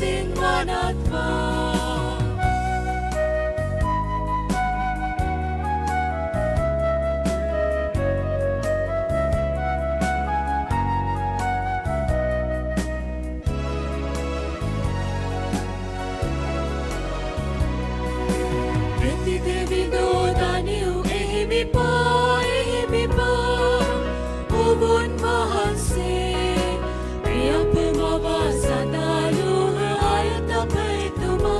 tosin wanatwa Ubun mahase Priya pemawa sadaluh ayatapa ituma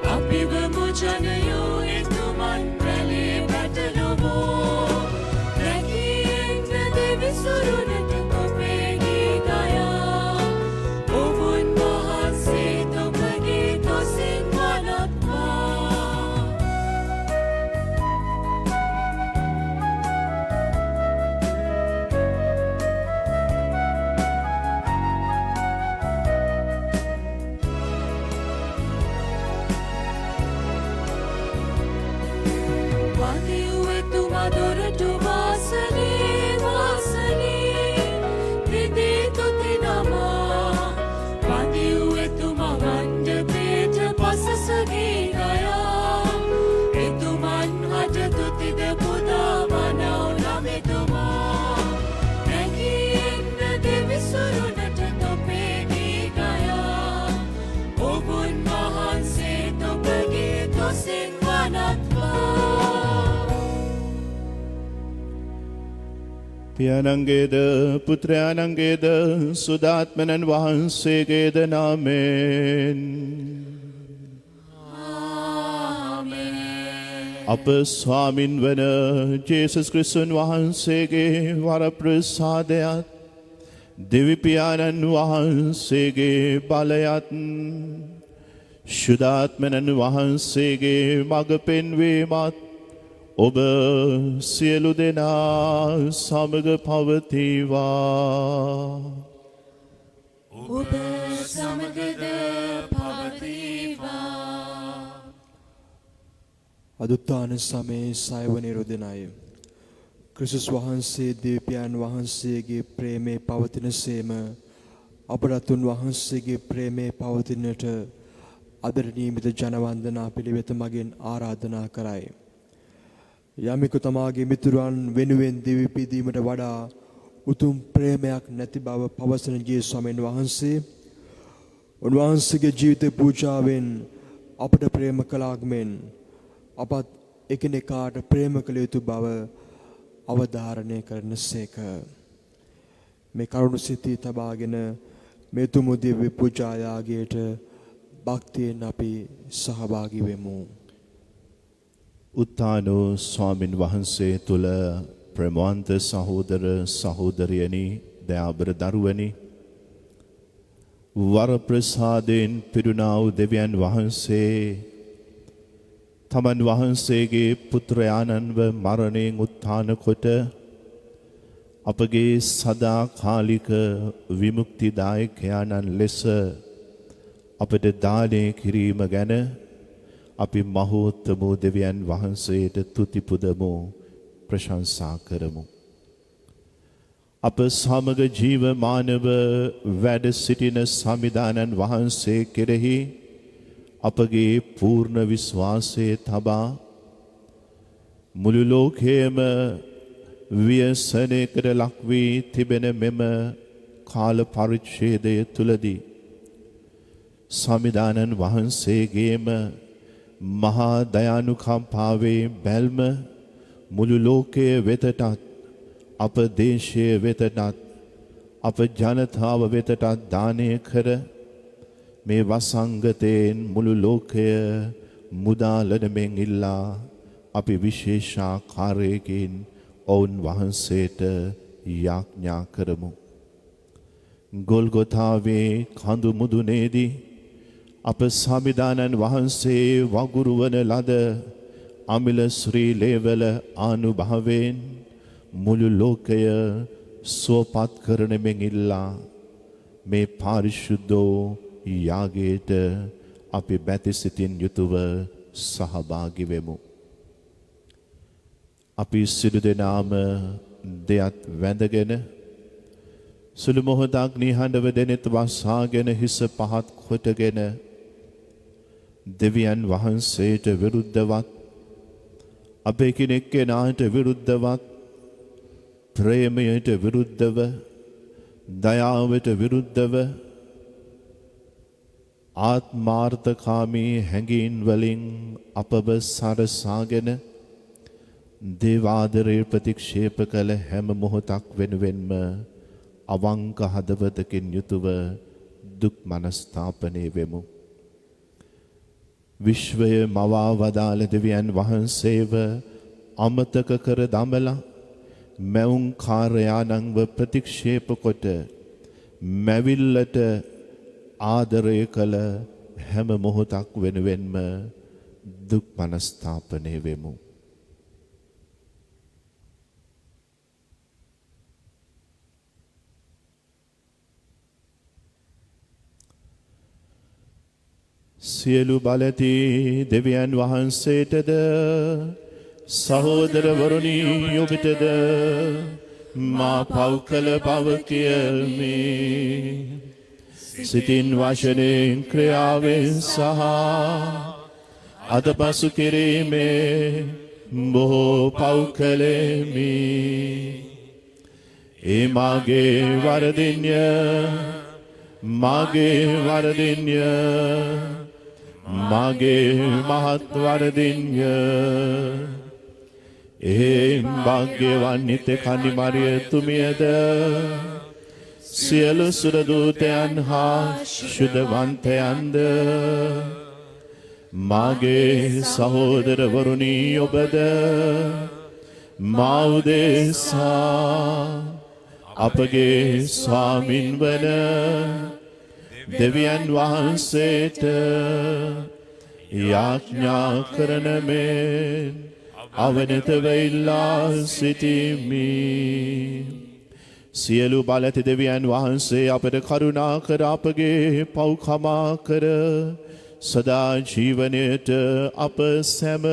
Api bermujanayo ituman rali batalomo Rakiin devi surunat topegi gaya Ubun mahase topegi tosin wanatwa පියාණන්ගේද පුත්‍රයාණන්ගේද සුදාත්මනන් වහන්සේගේද නාමයෙන් අප ස්වාමින් වන ජේසුස් ක්‍රිස්තුන් වහන්සේගේ වරප්‍රසාදයත් දෙවිපියාණන් වහන්සේගේ බලයත් ශුද්ධාත්මනන් වහන්සේගේ මඟ පෙන්වීමත් ඔබ සියලු දෙනා සමග පවතිවා ඔබ සමගද පවතිවා අදුත්ථාන සමයේ සයවන රුදිනය ක්‍රිස්තුස් වහන්සේ දෙවියන් වහන්සේගේ ප්‍රේමේ පවතිනසේම අපට වහන්සේගේ ප්‍රේමේ පවතිනට අදර නියමිත ජනවන්දනා පිළිවෙත මගින් ආරාධනා කරයි. යමෙකු තමාගේ මිතුරන් වෙනුවෙන් දිවි පිදීමට වඩා උතුම් ප්‍රේමයක් නැති බව පවසන ජේසුස් ස්වාමීන් වහන්සේ උන්වහන්සේගේ ජීවිත පූජාවෙන් අපට ප්‍රේම කළාක් මෙන් අපත් එකිනෙකාට ප්‍රේම කළ යුතු බව අවධාරණය කරනසේක. මේ කරුණ සිතී තබාගෙන මේ තුමු දිව්‍ය පූජා යාගයට භක්තියෙන් අපි සහභාගී වෙමු. උත්තානෝ ස්වාමින් වහන්සේ තුල ප්‍රේමවන්ත සහෝදර සහෝදරියනි දයාබර දරුවනි වරප්‍රසාදයෙන් පිරුණා වූ දෙවියන් වහන්සේ තමන් වහන්සේගේ පුත්‍රයාණන්ව මරණයෙන් උත්ථාන කොට අපගේ සදාකාලික විමුක්තිදායකයාණන් ලෙස අපට දානය කිරීම ගැන අපි මහෝත්තම දෙවියන් වහන්සේට තුති පුදමු ප්‍රශංසා කරමු. අප සමග ජීවමානව වැඩ සිටින සම්විධානන් වහන්සේ කෙරෙහි අපගේ පූර්ණ විශ්වාසය තබා මුළු ලෝකයේම ව්‍යසනයකට ලක් වී තිබෙන මෙම කාල පරිච්ඡේදය තුලදී සම්විධානන් වහන්සේගේම මහා දයානුකම්පාවේ බැල්ම මුළු ලෝකයේ වෙතටත් අප දේශයේ වෙතටත් අප ජනතාව වෙතටත් දානය කර මේ වසංගතයෙන් මුළු ලෝකය මුදාලනමෙන් ඉල්ලා අපි විශේෂාකාරයකින් ඔවුන් වහන්සේට යාඥා කරමු. ගොල්ගොතාවේ කඳු මුදුනේදී අප සම්විධානන් වහන්සේ වගුරුවන ලද අමිල ශ්‍රී ලේවල ආනුභාවයෙන් මුළු ලෝකය සුවපත් කරන මෙන් ඉල්ලා මේ පාරිශුද්ධ යාගයට අපි බැති සිතින් යුතුව සහභාගී වෙමු. අපි සියලු දෙනාම දෙයත් වැඳගෙන සුළු මොහොතක් නිහඬව දෙනෙත් වස්සාගෙන හිස පහත් කොටගෙන දෙවියන් වහන්සේට විරුද්ධවත් අපේ කෙනෙක්කෙනාට විරුද්ධවත් ප්‍රේමයට විරුද්ධව දයාවට විරුද්ධව ආත්මාර්ථකාමී හැඟීම් වලින් අපව සරසාගෙන දේවාදරේ ප්‍රතික්ෂේප කළ හැම මොහොතක් වෙනුවෙන්ම අවංක හදවතකින් යුතුව දුක් මනස්ථාපනය වෙමු. විශ්වය මවා වදාළ දෙවියන් වහන්සේව අමතක කර දමලා මැවුම් කාර්යානංව ප්‍රතික්ෂේප කොට මැවිල්ලට ආදරය කළ හැම මොහොතක් වෙනුවෙන්ම දුක් මනස්ථාපනය වෙමු. සියලු බලති දෙවියන් වහන්සේටද සහෝදරවරුනි ඔබටද මා පව් කළ බව කියමි. සිතින් වචනයෙන් ක්‍රියාවෙන් සහ අදපසු කිරීමේ බොහෝ පව් කළෙමි. ඒ මාගේ වරදින්ය මාගේ මහත් වරදින්ය. එහෙන් භාග්‍යවන් නිත්‍ය කන්නිමරිය තුමියද සියලු සුරදූතයන් හා ශුද්ධවන්තයන්ද මාගේ සහෝදරවරුනි ඔබද මා උදෙසා අපගේ ස්වාමින් වන දෙවියන් වහන්සේට යාඥා කරන මෙන් අවනතව ඉල්ලා සිටිමි. සියලු බලති දෙවියන් වහන්සේ අපට කරුණා කර අපගේ පව් කමා කර සදා ජීවනයට අප සැම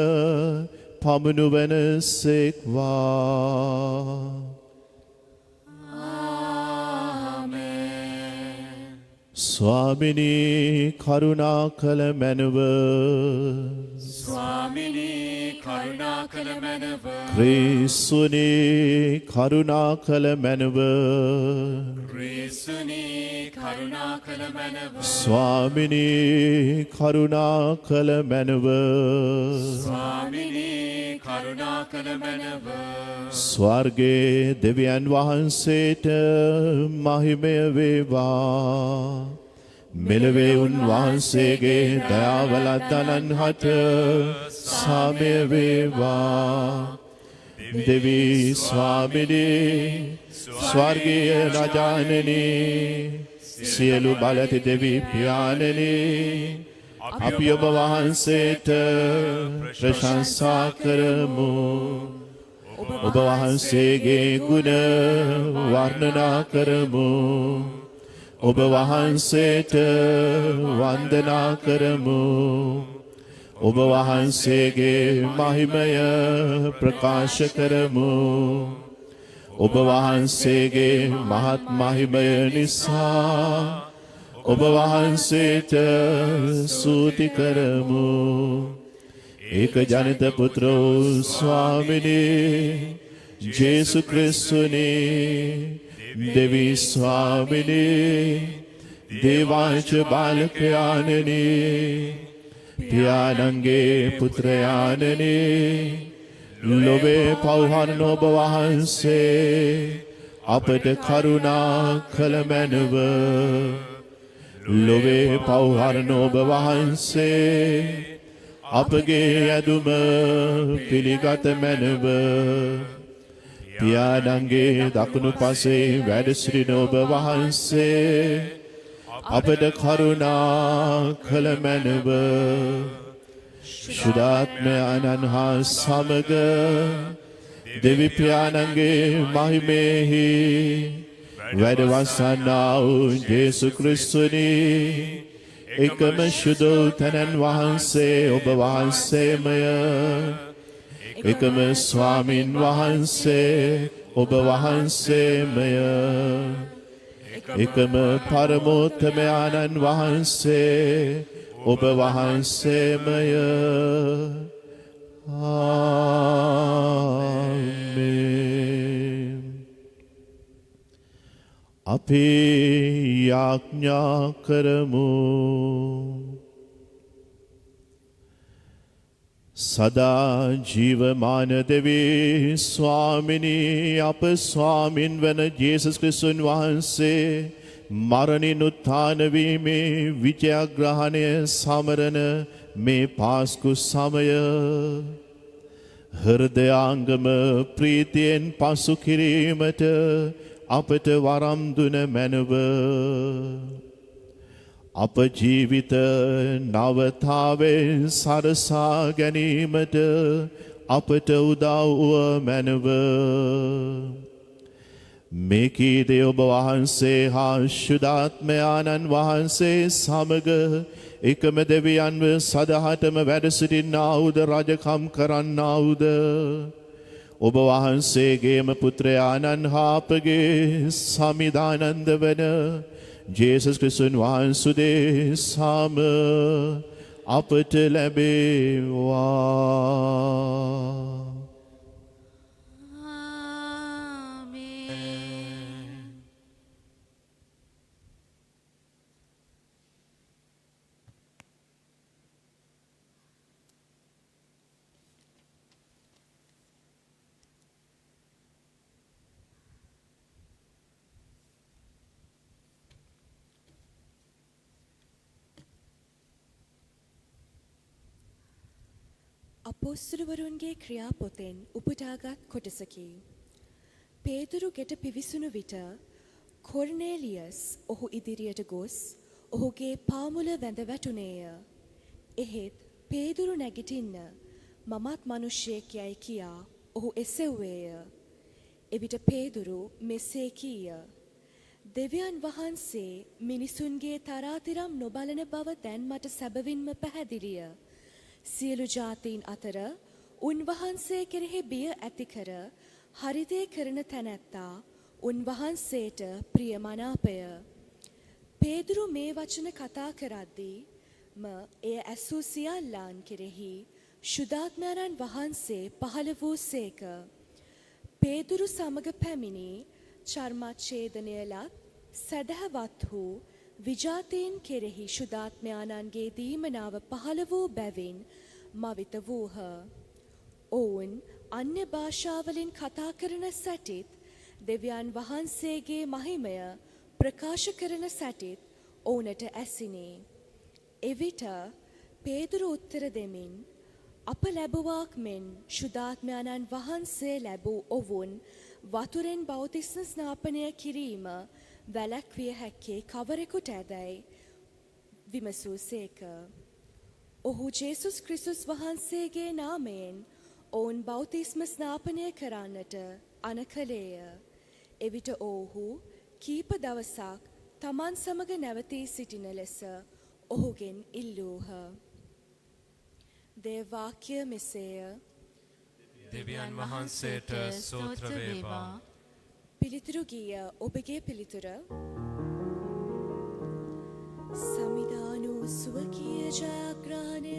පමුණුවන සේක්වා. ස්වාමිනී කරුණා කළ මැනව ක්‍රිස්තුනී කරුණා කළ මැනව ස්වාමිනී කරුණා කළ මැනව ස්වර්ගයේ දෙවියන් වහන්සේට මහිමය වේවා. මෙලොවේ උන්වහන්සේගේ දයාවලත් අනන්හත සාමය වේවා. දෙවී ස්වාමිනී ස්වර්ගීය රජාණනී සියලු බලති දෙවී පියාණනී අපි ඔබ වහන්සේට ප්‍රශංසා කරමු. ඔබ වහන්සේගේ ගුණ වර්ණනා කරමු. ඔබ වහන්සේට වන්දනා කරමු. ඔබ වහන්සේගේ මහිමය ප්‍රකාශ කරමු. ඔබ වහන්සේගේ මහත් මහිමය නිසා ඔබ වහන්සේට ස්තුති කරමු. ඒක ජනිත පුත්‍රෝ ස්වාමිනේ ජේසු ක්‍රිස්තුනේ දෙවි ස්වාමිනේ දේවාංශ බාලකයාණනි පියාණන්ගේ පුත්‍රයාණනි ලොවේ පවහරන ඔබ වහන්සේ අපට කරුණා කළ මැනව. ලොවේ පවහරන ඔබ වහන්සේ අපගේ ඇදුම පිළිගත මැනව. පියාණන්ගේ දකුණු පසේ වැඩ සිටින ඔබ වහන්සේ අපට කරුණා කළ මැනව. ශුද්ධාත්මයන්න් හා සමග දෙවි පියාණන්ගේ මහිමෙහි වැඩවසන්නා වූ ජේසු ක්‍රිස්තුනි එකම ශුද්ධෝතනන් වහන්සේ ඔබ වහන්සේමය. එකම ස්වාමින් වහන්සේ ඔබ වහන්සේමය. එකම පරමෝත්තමයාණන් වහන්සේ ඔබ වහන්සේමය. ආමේන්. අපි යාඥා කරමු. සදා ජීවමාන දෙවී ස්වාමිනී අප ස්වාමින් වන ජේසුස් ක්‍රිස්තුන් වහන්සේ මරණින් උත්ථාන වීමේ විජයග්‍රහණය සමරන මේ පාස්කු සමය හෘදයාංගම ප්‍රීතියෙන් පසු කිරීමට අපට වරම් දුන මැනව. අප ජීවිත නවතාවෙන් සරසා ගැනීමට අපට උදව්ව මැනව. මේකීදේ ඔබ වහන්සේ හා ශුද්ධාත්මයාණන් වහන්සේ සමග එකම දෙවියන්ව සදහටම වැඩ සිටින්නාවුද රජකම් කරන්නාවුද. ඔබ වහන්සේගේම පුත්‍රයාණන් හා අපගේ සමිදානන්ද වන ජේසුස් ක්‍රිස්තුන් වහන්සේ සාම අපට ලැබේවා. අපොස්තුලවරුන්ගේ ක්‍රියාපොතෙන් උපුටාගත් කොටසකි. පේතුරු ගෙට පිවිසුණු විට කොර්නේලියස් ඔහු ඉදිරියට ගොස් ඔහුගේ පාමුල වැඳ වැටුණේය. එහෙත් පේතුරු නැගිටින්න මමත් මිනිසෙක් යයි කියා ඔහු එසෙව්වේය. එවිට පේතුරු මෙසේ කීය. දෙවියන් වහන්සේ මිනිසුන්ගේ තරාතිරම් නොබලන බව දැන් මට සැබවින්ම පැහැදිලිය. සියලු ජාතීන් අතර උන්වහන්සේ කෙරෙහි බිය ඇති කර හරිදේ කරන තැනැත්තා උන්වහන්සේට ප්‍රියමනාපය. පේදුරු මේ වචන කතා කරද්දීම එය ඇසූ සියල්ලන් කෙරෙහි ශුද්ධාත්මයන් වහන්සේ පහළ වූසේක. පේදුරු සමග පැමිණි චර්මච්ඡේදනය ලත් සදහවත් වූ විජාතීන් කෙරෙහි ශුද්ධාත්මයාණන්ගේ දීමනාව පහළ වූ බැවින් මවිත වූහ. ඔවුන් අන්‍ය භාෂාවලින් කතා කරන සැටිත් දෙවියන් වහන්සේගේ මහිමය ප්‍රකාශ කරන සැටිත් ඔවුනට ඇසිනේ. එවිට පේදුරු උත්තර දෙමින් අප ලැබුවාක් මෙන් ශුද්ධාත්මයාණන් වහන්සේ ලැබූ ඔවුන් වතුරෙන් බෞතිස්ම ස්නාපනය කිරීම වැළැක්විය හැක්කේ කවරෙකුට ඇදැයි විමසූසේක. ඔහු ජේසුස් ක්‍රිස්තුස් වහන්සේගේ නාමයෙන් ඔවුන් බෞතිස්ම ස්නාපනය කරන්නට අණ කළේය. එවිට ඔවුහු කීප දවසක් තමන් සමග නැවතී සිටින ලෙස ඔහුගෙන් ඉල්ලූහ. දේවාක්‍ය මෙසේය. දෙවියන් වහන්සේට ස්තෝත්‍ර වේවා. පිළිතුරු ගීය ඔබගේ පිළිතුර සමිදානෝ ස්වකීය ජයග්‍රහණය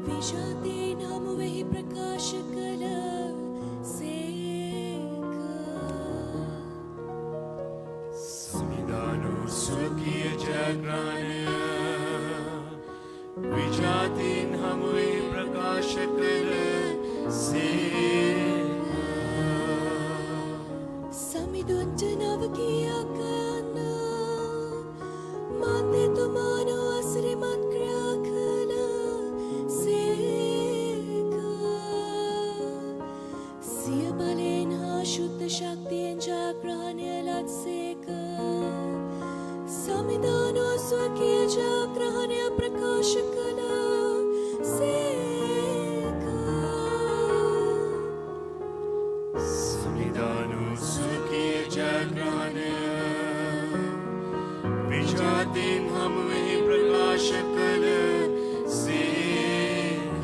විජාතීන් හමුවෙහි ප්‍රකාශ කළ සේක. සමිදානෝ ස්වකීය ජයග්‍රහණය විජාතීන් හමුවෙහි ප්‍රකාශ කළ සේක. සමිඳුන්ට නව කීයක් ගන්න මන්දෙතුමානෝ අසිරිමත් ක්‍රියා කළ සේක. සිය බලයෙන් හා ශුද්ධ ශක්තියෙන් ජයග්‍රහණය ලත් සේක. සමිඳානෝ ස්වකීය ජයග්‍රහණය ප්‍රකාශ කළ සේක. සමිදානෝ ස්වකීය ජයග්‍රහණය විජාතීන් හමුවෙහි ප්‍රකාශ කළ සේක.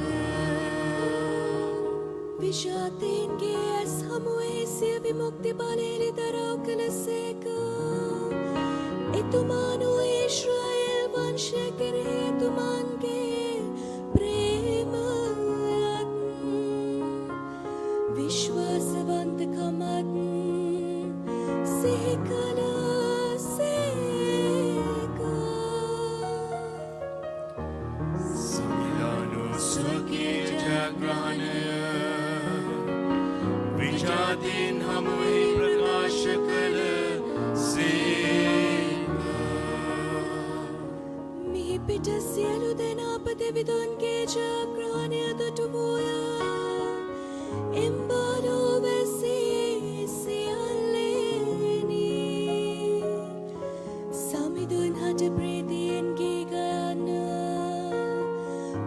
විජාතීන්ගේ ඇස් හමුවේ සිය විමුක්ති බලය එළිදරව් කළ සේක. तुमानो इस्राएल वंश करे तुमान के प्रेम विश्वासवंत कमत सिकल सेका संविधानो स्वकीय जयग्रहण विजातीन हम वही प्रकाश कल මිහි පිට සියලු දෙනා අප දෙවිඳුන්ගේ ජයග්‍රහණය දුටුවෝය. එම්බාලෝ වැසේ සියල්ලෙනි. සමිඳුන් හට ප්‍රීතියෙන් ගී ගයන්න.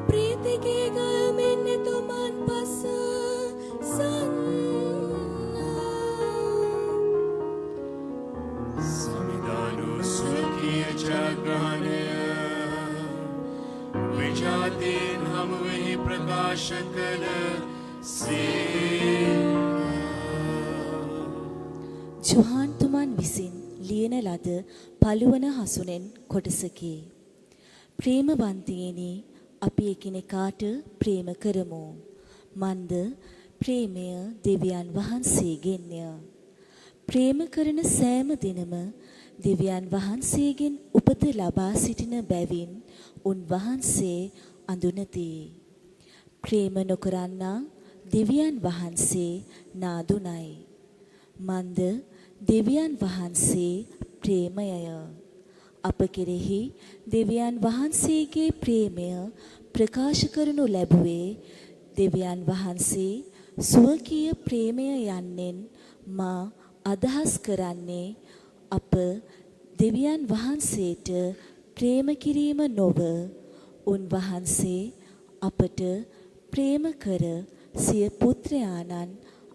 ප්‍රීතිගේ ගයමින් එතුමන් පස සන්න. संविधानो स्वकीय जयग्रहण विजातीन हम वही प्रकाश कल ජොහාන් තුමන් විසින් ලියන ලද පළුවන හසුනෙන් කොටසකි. ප්‍රේමවන්තියනි අපි එකිනෙකාට ප්‍රේම කරමු. මන්ද ප්‍රේමය දෙවියන් වහන්සේගෙන්ය. ප්‍රේම කරන සෑම දිනම දෙවියන් වහන්සේගෙන් උපත ලබා සිටින බැවින් උන්වහන්සේ අඳුනති. ප්‍රේම නොකරන්නා දෙවියන් වහන්සේ නාදුනයි. මන්ද දෙවියන් වහන්සේ ප්‍රේමයය. අප කෙරෙහි දෙවියන් වහන්සේගේ ප්‍රේමය ප්‍රකාශ කරනු ලැබුවේ දෙවියන් වහන්සේ ස්වකීය ප්‍රේමය යන්නෙන් මා අදහස් කරන්නේ අප දෙවියන් වහන්සේට ප්‍රේම කිරීම නොව උන්වහන්සේ අපට ප්‍රේම කර සිය පුත්‍රයාණන්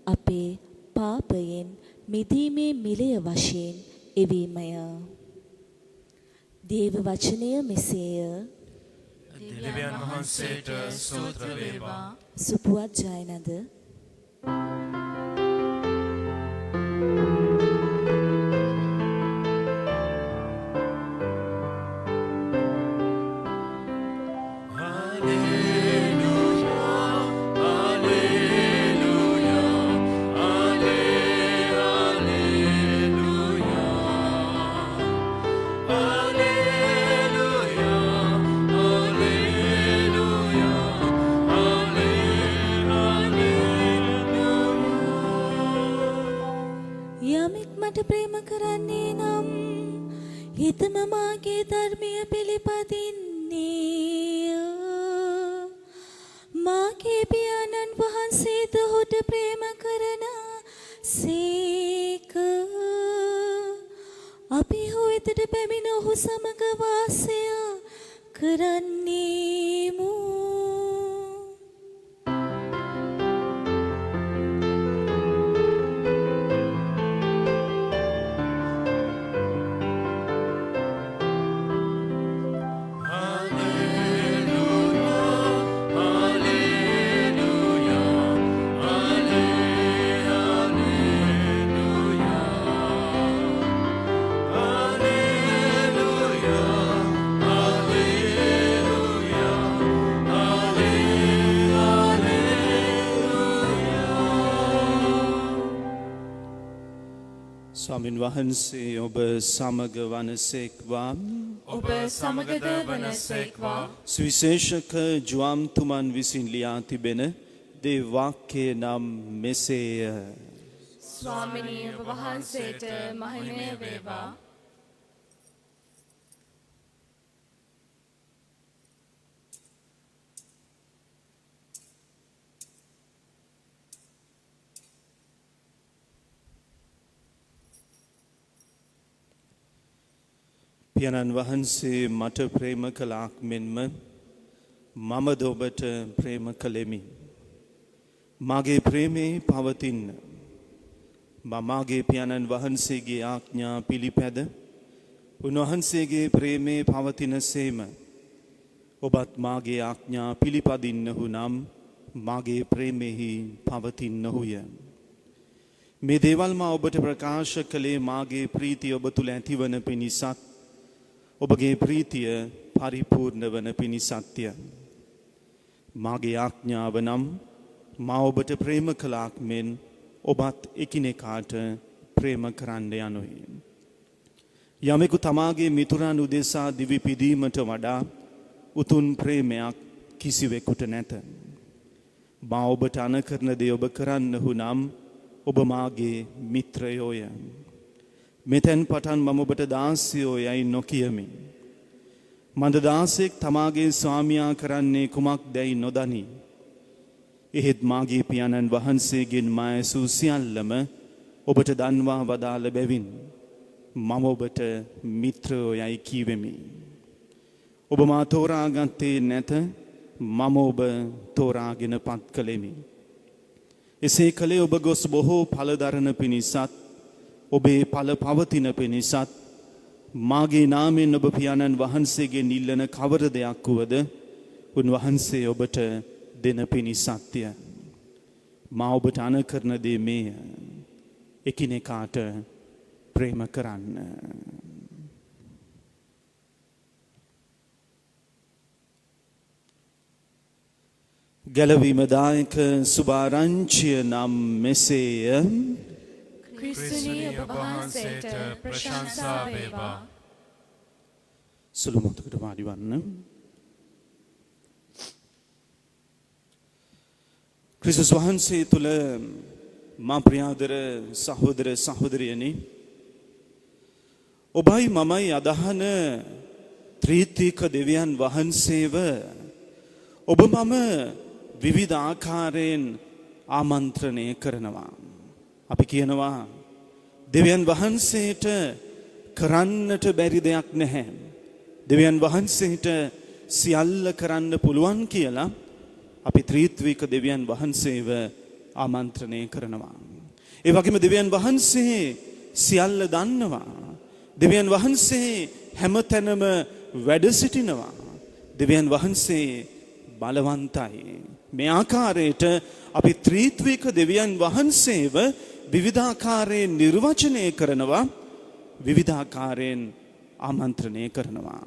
අපේ පාපයෙන් මිදීමේ මිලය වශයෙන් එවීමය. දේව වචනය මෙසේය. දෙවියන් වහන්සේට ස්තෝත්‍ර වේවා. සුපුවත් ජයනද ප්‍රේම කරන්නේ නම් හිතම මාගේ ධර්මය පිළිපදින්නේ. මාගේ පියාණන් වහන්සේද ඔහුට ප්‍රේම කරන සේක. අපි ඔහු වෙතට පැමිණ ඔහු සමග වාසය කරන්නේමු. ස්වාමින් වහන්සේ ඔබ සමග වනසේක්වා. ඔබ සමගද වනසේක්වා. සුවිශේෂක ජුවම් තුමන් විසින් ලියා තිබෙන දේ වාක්‍යය නම් මෙසේය. ස්වාමිනී ඔබ වහන්සේට මහිමය වේවා. පියාණන් වහන්සේ මට ප්‍රේම කළාක් මෙන්ම මමද ඔබට ප්‍රේම කළෙමි. මාගේ ප්‍රේමේ පවතින්න. මාගේ පියාණන් වහන්සේගේ ආඥා පිළිපැද උන්වහන්සේගේ ප්‍රේමේ පවතින සේම ඔබත් මාගේ ආඥා පිළිපදින්නහු නම් මාගේ ප්‍රේමෙහි පවතින්නහුය. මේ දේවල් මා ඔබට ප්‍රකාශ කළේ මාගේ ප්‍රීතිය ඔබ තුළ ඇතිවන පිණිසත් ඔබගේ ප්‍රීතිය පරිපූර්ණ වන පිණිසත්ය. මාගේ ආඥාව නම් මා ඔබට ප්‍රේම කළාක් මෙන් ඔබත් එකිනෙකාට ප්‍රේම කරන්න යනුයි. යමෙකු තමාගේ මිතුරන් උදෙසා දිවි පිදීමට වඩා උතුම් ප්‍රේමයක් කිසිවෙකුට නැත. මා ඔබට අනකරන දේ ඔබ කරන්නහු නම් ඔබ මාගේ මිත්‍රයෝය. මෙතෙන් පටන් මම ඔබට දාසයෝ යයි නොකියමි. මන්ද දාසෙක් තමාගේ ස්වාමියා කරන්නේ කුමක්දැයි නොදනි. එහෙත් මාගේ පියාණන් වහන්සේගෙන් මා ඇසූ සියල්ලම ඔබට දන්වා වදාළ බැවින් මම ඔබට මිත්‍රයෝ යයි කීවෙමි. ඔබ මා තෝරාගත්තේ නැත, මම ඔබ තෝරාගෙන පත් කළෙමි. එසේ කළේ ඔබ ගොස් බොහෝ ඵල දරන පිණිසත් ඔබේ ඵල පවතින පිණිසත් මාගේ නාමයෙන් ඔබ පියාණන් වහන්සේගෙන් ඉල්ලන කවර දෙයක් වුවද උන්වහන්සේ ඔබට දෙන පිණිසත්ය. මා ඔබට අනකරන දේ මේය, එකිනෙකාට ප්‍රේම කරන්න. ගැලවීමදායක සුභාරංචිය නම් මෙසේය. ක්‍රිස්තුනී ඔබ වහන්සේට ප්‍රශංසා වේවා. සුළු මොහොතකට වාඩි වන්න. ක්‍රිස්තුස් වහන්සේ තුල මා ප්‍රියාදර සහෝදර සහෝදරියනි, ඔබයි මමයි අදහන ත්‍රිත්වික දෙවියන් වහන්සේව ඔබ මම විවිධ ආකාරයෙන් ආමන්ත්‍රණය කරනවා. අපි කියනවා දෙවියන් වහන්සේට කරන්නට බැරි දෙයක් නැහැ. දෙවියන් වහන්සේට සියල්ල කරන්න පුළුවන් කියලා අපි ත්‍රිත්වික දෙවියන් වහන්සේව ආමන්ත්‍රණය කරනවා. ඒ වගේම දෙවියන් වහන්සේ සියල්ල දන්නවා. දෙවියන් වහන්සේ හැමතැනම වැඩ සිටිනවා. දෙවියන් වහන්සේ බලවන්තයි. මේ ආකාරයට අපි ත්‍රිත්වික දෙවියන් වහන්සේව විවිධාකාරයෙන් නිර්වචනය කරනවා, විවිධාකාරයෙන් ආමන්ත්‍රණය කරනවා.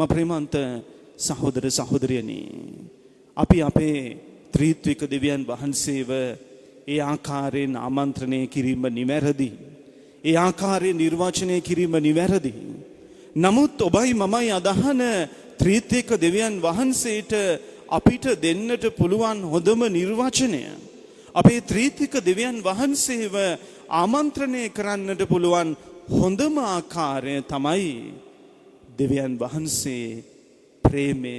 ප්‍රේමන්ත සහෝදර සහෝදරියනි, අපි අපේ ත්‍රිත්වික දෙවියන් වහන්සේව ඒ ආකාරයෙන් ආමන්ත්‍රණය කිරීම නිවැරදි. ඒ ආකාරයෙන් නිර්වචනය කිරීම නිවැරදි. නමුත් ඔබයි මමයි අදහන ත්‍රිත්වික දෙවියන් වහන්සේට අපිට දෙන්නට පුළුවන් හොඳම නිර්වචනය, අපේ ත්‍රිත්වික දෙවියන් වහන්සේව ආමන්ත්‍රණය කරන්නට පුළුවන් හොඳම ආකාරය තමයි දෙවියන් වහන්සේ ප්‍රේමය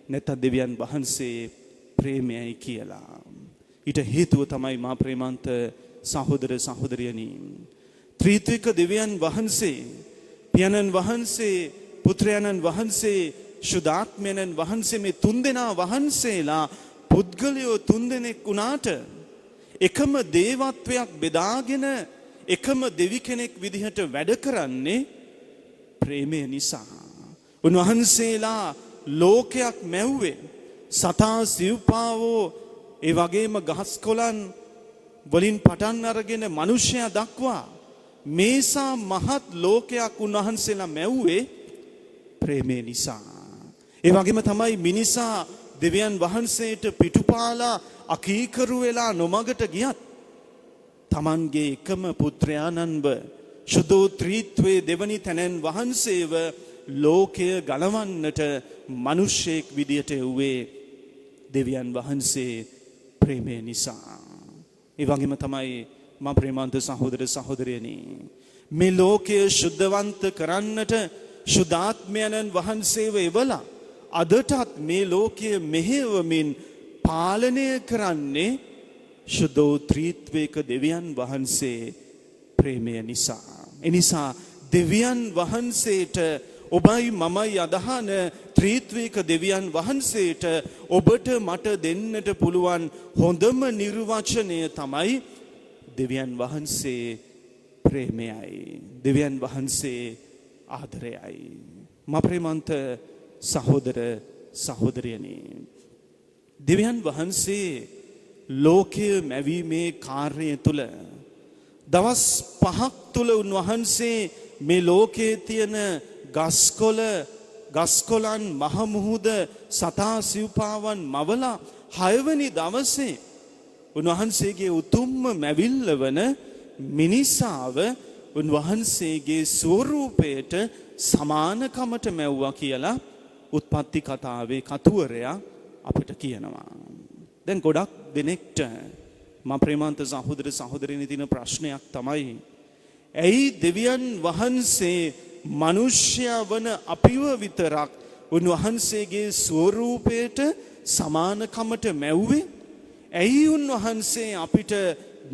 නැත්නම් දෙවියන් වහන්සේ ප්‍රේමයයි කියලා. ඊට හේතුව තමයි මා ප්‍රේමන්ත සහෝදර සහෝදරියනි, ත්‍රිත්වික දෙවියන් වහන්සේ, පියාණන් වහන්සේ, පුත්‍රයන්න් වහන්සේ, ශුද්ධාත්මයන්න් වහන්සේ, මේ තුන්දෙනා වහන්සේලා පුද්ගලයෝ තුන්දෙනෙක් වුණාට එකම දේවත්වයක් බෙදාගෙන එකම දෙවි කෙනෙක් විදිහට වැඩ කරන්නේ ප්‍රේමය නිසා. උන්වහන්සේලා ලෝකයක් මැව්වේ සතා සිව්පාවෝ ඒ වගේම ගහස්කොළන් වලින් පටන් අරගෙන මිනිසයා දක්වා මේසා මහත් ලෝකයක් උන්වහන්සේලා මැව්වේ ප්‍රේමය නිසා. ඒ වගේම තමයි මිනිසා දෙවියන් වහන්සේට පිටුපාලා අකීකරු වෙලා නොමගට ගියත් තමන්ගේ එකම පුත්‍රයාණන්ව සුදෝ ත්‍රිත්වයේ දෙවනි තැනැන් වහන්සේව ලෝකය ගලවන්නට මිනිසෙක් විදියට එව්වේ දෙවියන් වහන්සේ ප්‍රේමය නිසා. ඒ වගේම තමයි මා ප්‍රේමන්ත සහෝදර සහෝදරියනි, මේ ලෝකය සුද්ධවන්ත කරන්නට ශුද්ධාත්මයන්න් වහන්සේව එවලා අදටත් මේ ලෝකය මෙහෙවමින් පාලනය කරන්නේ සුදෝ ත්‍රිත්වයක දෙවියන් වහන්සේ ප්‍රේමය නිසා. එනිසා දෙවියන් වහන්සේට ඔබයි මමයි අදහන ත්‍රිත්වයක දෙවියන් වහන්සේට ඔබට මට දෙන්නට පුළුවන් හොඳම නිර්වචනය තමයි දෙවියන් වහන්සේ ප්‍රේමයයි, දෙවියන් වහන්සේ ආදරයයි. මා ප්‍රේමන්ත සහෝදර සහෝදරියනි, දෙවියන් වහන්සේ ලෝකය මැවීමේ කාර්යය තුල දවස් 5ක් තුල උන්වහන්සේ මේ ලෝකයේ තියෙන ගස්කොලන් මහ මුහුද සතා සිව්පාවන් මවලා 6 වෙනි දවසේ උන්වහන්සේගේ උතුම්ම මැවිල්ල වන මිනිසාව උන්වහන්සේගේ ස්වරූපයට සමානකමට මැව්වා කියලා උත්පත්ති කතාවේ කතුවරයා අපිට කියනවා. දැන් ගොඩක් දෙනෙක්ට මම ප්‍රේමාන්ත සහෝදර සහෝදරියනි තියෙන ප්‍රශ්නයක් තමයි ඇයි දෙවියන් වහන්සේ මිනිස්යා වන අපිව විතරක් උන්වහන්සේගේ ස්වරූපයට සමානකමට මැව්වේ? ඇයි උන්වහන්සේ අපිට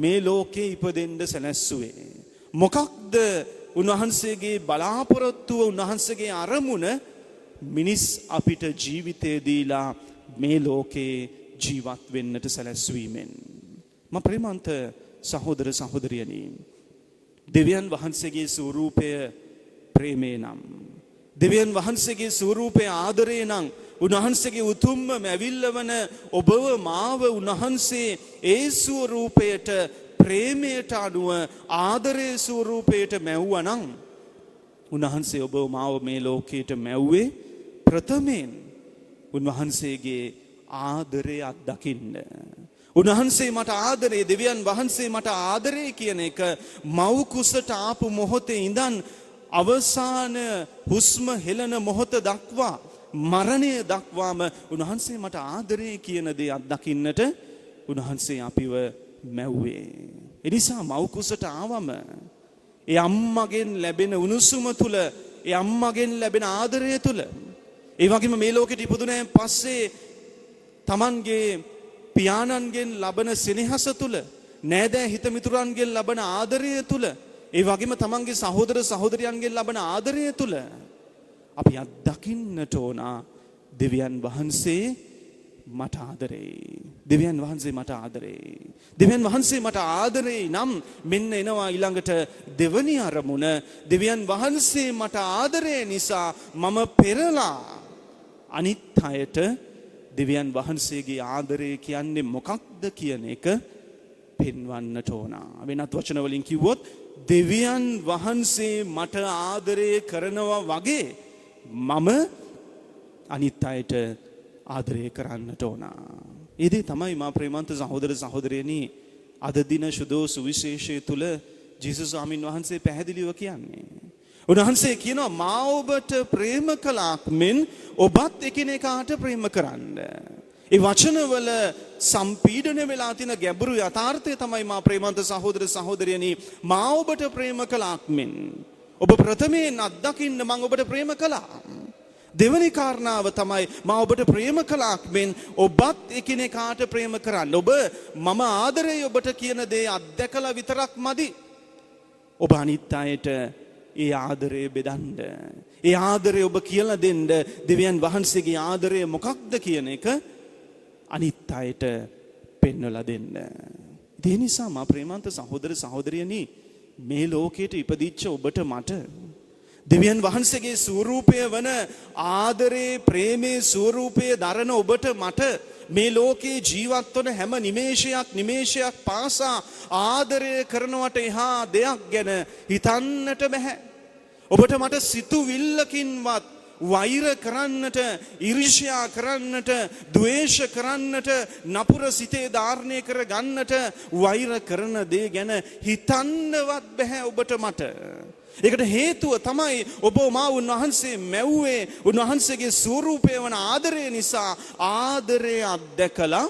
මේ ලෝකේ ඉපදෙන්න සැලැස්සුවේ? මොකක්ද උන්වහන්සේගේ බලාපොරොත්තුව, උන්වහන්සේගේ අරමුණ මිනිස් අපිට ජීවිතය දීලා මේ ලෝකේ ජීවත් වෙන්නට සැලැස්වීමෙන්? මම ප්‍රේමන්ත සහෝදර සහෝදරියනි, දෙවියන් වහන්සේගේ ස්වරූපය ප්‍රේමේ නම්, දෙවියන් වහන්සේගේ ස්වරූපය ආදරේ නම්, උන්වහන්සේගේ උතුම්ම මැවිල්ල වන ඔබව මාව උන්වහන්සේ ඒ ස්වරූපයට ප්‍රේමයට අනුව ආදරේ ස්වරූපයට මැව්වා නම්, උන්වහන්සේ ඔබව මාව මේ ලෝකයට මැව්වේ ප්‍රථමයෙන් උන්වහන්සේගේ ආදරය අත්දකින්න. උන්වහන්සේ මට ආදරේ, දෙවියන් වහන්සේ මට ආදරේ කියන එක මව් කුසට ආපු මොහොතේ ඉඳන් අවසාන හුස්ම හෙළන මොහොත දක්වා, මරණය දක්වාම උන්වහන්සේ මට ආදරේ කියන දේ අත්දකින්නට උන්වහන්සේ අපිව මැව්වේ. ඒ නිසා මව් කුසට ආවම ඒ අම්මගෙන් ලැබෙන උණුසුම තුල, ඒ අම්මගෙන් ලැබෙන ආදරය තුල, ඒ වගේම මේ ලෝකෙට ඉපදුනයින් පස්සේ තමන්ගේ පියාණන්ගෙන් ලබන සෙනෙහස තුල, නෑදෑ හිත මිතුරන්ගෙන් ලබන ආදරය තුල, ඒ වගේම තමන්ගේ සහෝදර සහෝදරියන්ගෙන් ලබන ආදරය තුල අපි අත්දකින්නට ඕන දෙවියන් වහන්සේ මට ආදරේ. දෙවියන් වහන්සේ මට ආදරේ. දෙවියන් වහන්සේ මට ආදරේ නම් මෙන්න එනවා ඊළඟට දෙවනි අරමුණ. දෙවියන් වහන්සේ මට ආදරේ නිසා මම පෙරලා අනිත් අයට දෙවියන් වහන්සේගේ ආදරය කියන්නේ මොකක්ද කියන එක පෙන්වන්නට ඕන. වෙනත් වචන වලින් කිව්වොත් දෙවියන් වහන්සේ මට ආදරය කරනවා වගේ මම අනිත් අයට ආදරය කරන්නට ඕන. ඒ දේ තමයි මා ප්‍රේමන්ත සහෝදර සහෝදරියනි අද දින සුදෝ සුවිශේෂය තුල ජේසුස් ස්වාමීන් වහන්සේ පැහැදිලිව කියන්නේ. උන්වහන්සේ කියනවා මා ඔබට ප්‍රේම කළාක් මෙන් ඔබත් එකිනෙකාට ප්‍රේම කරන්න. ඒ වචනවල සම්පීඩන වෙලා තියෙන ගැඹුරු යථාර්ථය තමයි මා ප්‍රේමන්ත සහෝදර සහෝදරියනි මා ඔබට ප්‍රේම කළාක් මෙන් ඔබ ප්‍රථමයෙන් අත්දකින්න මම ඔබට ප්‍රේම කළා. දෙවැනි කාරණාව තමයි මම ඔබට ප්‍රේම කළාක් මෙන් ඔබත් එකිනෙකාට ප්‍රේම කරන්න. ඔබ මම ආදරේ ඔබට කියන දේ අත්දැකලා විතරක් මදි. ඔබ අනිත් අයට ඒ ආදරය බෙදන්න. ඒ ආදරය ඔබ කියලා දෙන්න. දෙවියන් වහන්සේගේ ආදරය මොකක්ද කියන එක අනිත් අයට පෙන්වලා දෙන්න. ඒ නිසා මා ප්‍රේමන්ත සහෝදර සහෝදරියනි මේ ලෝකයට ඉපදිච්ච ඔබට මට දෙවියන් වහන්සේගේ ස්වරූපය වන ආදරේ ප්‍රේමේ ස්වරූපය දරන ඔබට මට මේ ලෝකේ ජීවත් වන හැම නිමේෂයක් පාසා ආදරය කරනවට එහා දෙයක් ගැන හිතන්නට බෑ. ඔබට මට සිතුවිල්ලකින්වත් වෛර කරන්නට, ඊර්ෂ්‍යා කරන්නට, ද්වේෂ කරන්නට, නපුර සිතේ ධාරණය කර ගන්නට, වෛර කරන දේ ගැන හිතන්නවත් බෑ ඔබට මට. ඒකට හේතුව තමයි ඔබ මා උන්වහන්සේ මැව්වේ උන්වහන්සේගේ ස්වරූපය වන ආදරය නිසා. ආදරය අත්දැකලා,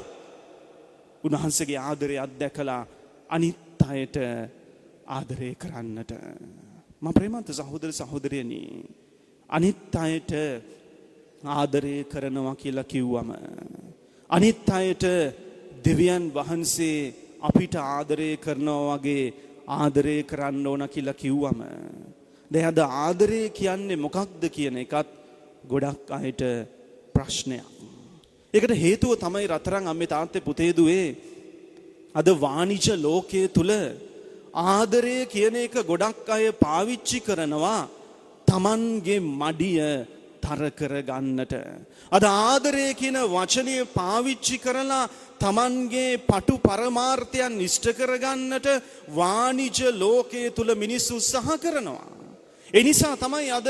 උන්වහන්සේගේ ආදරය අත්දැකලා අනිත් අයට ආදරය කරන්නට. මම ප්‍රේමන්ත සහෝදර සහෝදරියනි අනිත් අයට ආදරය කරනවා කියලා කිව්වම, අනිත් අයට දෙවියන් වහන්සේ අපිට ආදරය කරනවා වගේ ආදරය කරන්න ඕන කියලා කිව්වම, දැන් අද ආදරය කියන්නේ මොකක්ද කියන එකත් ගොඩක් අයට ප්‍රශ්නයක්. ඒකට හේතුව තමයි රතරන් අම්මේ තාත්තේ පුතේ දුවේ අද වාණිජ ලෝකයේ තුල ආදරය කියන එක ගොඩක් අය පාවිච්චි කරනවා තමන්ගේ මඩිය තර කර ගන්නට. අද ආදරය කියන වචනය පාවිච්චි කරලා තමන්ගේ පටු පරමාර්ථයන් ඉෂ්ට කර ගන්නට වාණිජ ලෝකයේ තුල මිනිස්සු උත්සාහ කරනවා. ඒ නිසා තමයි අද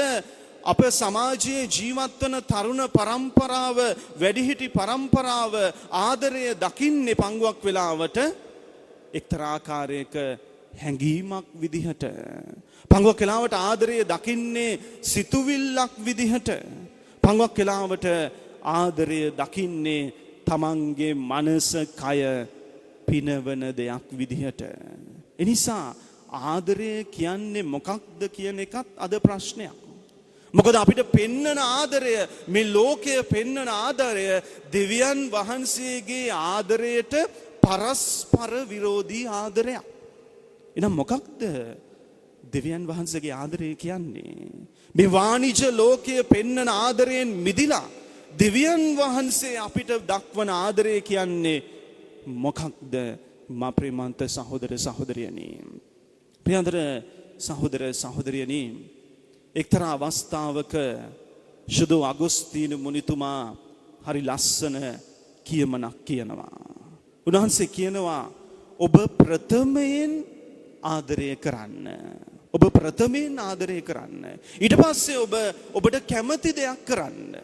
අප සමාජයේ ජීවත් වන තරුණ පරම්පරාව වැඩිහිටි පරම්පරාව ආදරය දකින්නේ පංගුවක් වෙලාවට එක්තරා ආකාරයක හැඟීමක් විදිහට පංගුවක් වෙලාවට ආදරය දකින්නේ සිතුවිල්ලක් විදිහට පංගුවක් වෙලාවට ආදරය දකින්නේ තමන්ගේ මනස කය පිනවන දෙයක් විදිහට එනිසා ආදරය කියන්නේ මොකක්ද කියන එකත් අද ප්‍රශ්නයක් මොකද අපිට පෙන්නන ආදරය මේ ලෝකය පෙන්නන ආදරය දෙවියන් වහන්සේගේ ආදරයට පරස්පර විරෝධී ආදරයක්. එහෙනම් මොකක්ද දෙවියන් වහන්සේගේ ආදරය කියන්නේ? මේ වාණිජ ලෝකයේ පෙන්නන ආදරයෙන් මිදිලා දෙවියන් වහන්සේ අපිට දක්වන ආදරය කියන්නේ මොකක්ද? මා ප්‍රේමන්ත සහෝදර සහෝදරියනි. ප්‍රියන්තර සහෝදර සහෝදරියනි එක්තරා අවස්ථාවක ශුදු අගුස්තීන මුනිතුමා හරි ලස්සන කියමනක් කියනවා. උන්වහන්සේ කියනවා ඔබ ප්‍රථමයෙන් ආදරය කරන්න. ඔබ ප්‍රථමයෙන් ආදරය කරන්න. ඊට පස්සේ ඔබට කැමති දෙයක් කරන්න.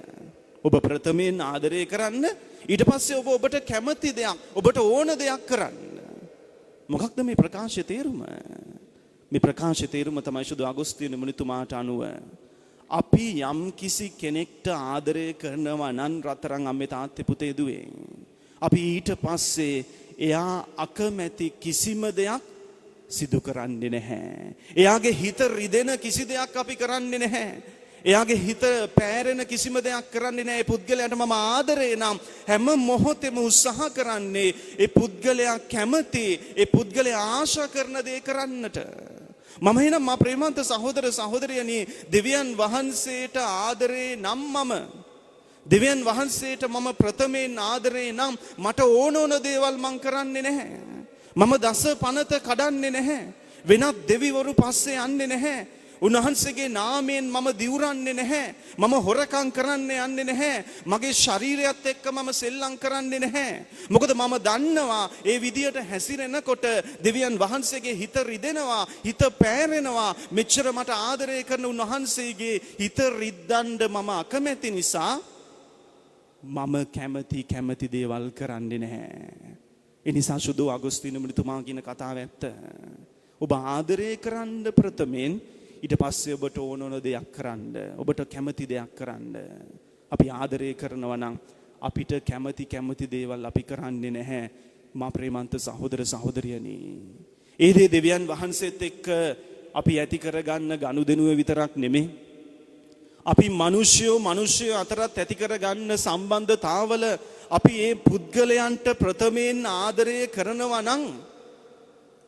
ඔබ ප්‍රථමයෙන් ආදරය කරන්න. ඊට පස්සේ ඔබට කැමති දෙයක්, ඔබට ඕන දෙයක් කරන්න. මොකක්ද මේ ප්‍රකාශය තේරුම? මේ ප්‍රකාශය තේරුම තමයි ශුදු අගුස්තීන මුනිතුමාට අනුව අපි යම් කිසි කෙනෙක්ට ආදරය කරනවා නම් රත්තරන් අම්මේ තාත්තේ පුතේ දුවේ අපි ඊට පස්සේ එයා අකමැති කිසිම දෙයක් සිදු කරන්නේ නැහැ. එයාගේ හිත රිදෙන කිසි දෙයක් අපි කරන්නේ නැහැ. එයාගේ හිත පෑරෙන කිසිම දෙයක් කරන්නේ නැහැ. ඒ පුද්ගලයාට මම ආදරේ නම් හැම මොහොතෙම උත්සාහ කරන්නේ ඒ පුද්ගලයා කැමති, ඒ පුද්ගලයා ආශා කරන දේ කරන්නට. මම එනම් මා ප්‍රේමන්ත සහෝදර සහෝදරියනි දෙවියන් වහන්සේට ආදරේ නම් දෙවියන් වහන්සේට මම ප්‍රථමයෙන් ආදරේ නම් මට ඕන දේවල් මං කරන්නේ නැහැ. මම දස පනත කඩන්නේ නැහැ. වෙනත් දෙවිවරු පස්සේ යන්නේ නැහැ. උන්වහන්සේගේ නාමයෙන් මම දිවුරන්නේ නැහැ. මම හොරකම් කරන්න යන්නේ නැහැ. මගේ ශරීරයත් එක්ක මම සෙල්ලම් කරන්නේ නැහැ. මොකද මම දන්නවා ඒ විදියට හැසිරෙනකොට දෙවියන් වහන්සේගේ හිත රිදෙනවා, හිත පෑරෙනවා. මෙච්චර මට ආදරය කරන උන්වහන්සේගේ හිත රිද්දන්න මම අකමැති නිසා මම කැමති දේවල් කරන්නේ නැහැ. ඒ නිසා ශුදු අගුස්තීන මුනිතුමා කියන කතාව ඇත්ත. ඔබ ආදරය කරන්න ප්‍රථමයෙන් ඊට පස්සේ ඔබට ඕන දෙයක් කරන්න, ඔබට කැමති දෙයක් කරන්න. අපි ආදරය කරනවා නම් අපිට කැමති දේවල් අපි කරන්නේ නැහැ. මා ප්‍රේමන්ත සහෝදර සහෝදරියනි. ඒ දේ දෙවියන් වහන්සේත් එක්ක අපි ඇති කරගන්න ගනුදෙනුව විතරක් නෙමෙයි. අපි මිනිස්සු අතරත් ඇති කරගන්න සම්බන්ධතාවල අපි ඒ පුද්ගලයන්ට ප්‍රථමයෙන් ආදරය කරනවා නම්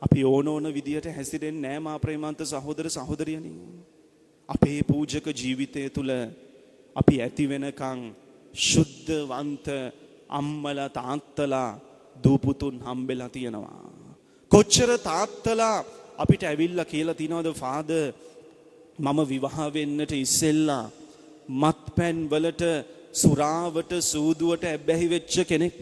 අපි ඕන විදියට හැසිරෙන්නේ නැහැ මා ප්‍රේමන්ත සහෝදර සහෝදරියනි. අපේ පූජක ජීවිතය තුළ අපි ඇති වෙනකන් ශුද්ධවන්ත අම්මලා තාත්තලා දූපුතුන් හම්බෙලා තියෙනවා. කොච්චර තාත්තලා අපිට ඇවිල්ලා කියලා තියනවද ෆාදර් මම විවාහ වෙන්නට ඉස්සෙල්ලා මත්පැන් වලට සුරාවට සූදුවට ඇබ්බැහි වෙච්ච කෙනෙක්.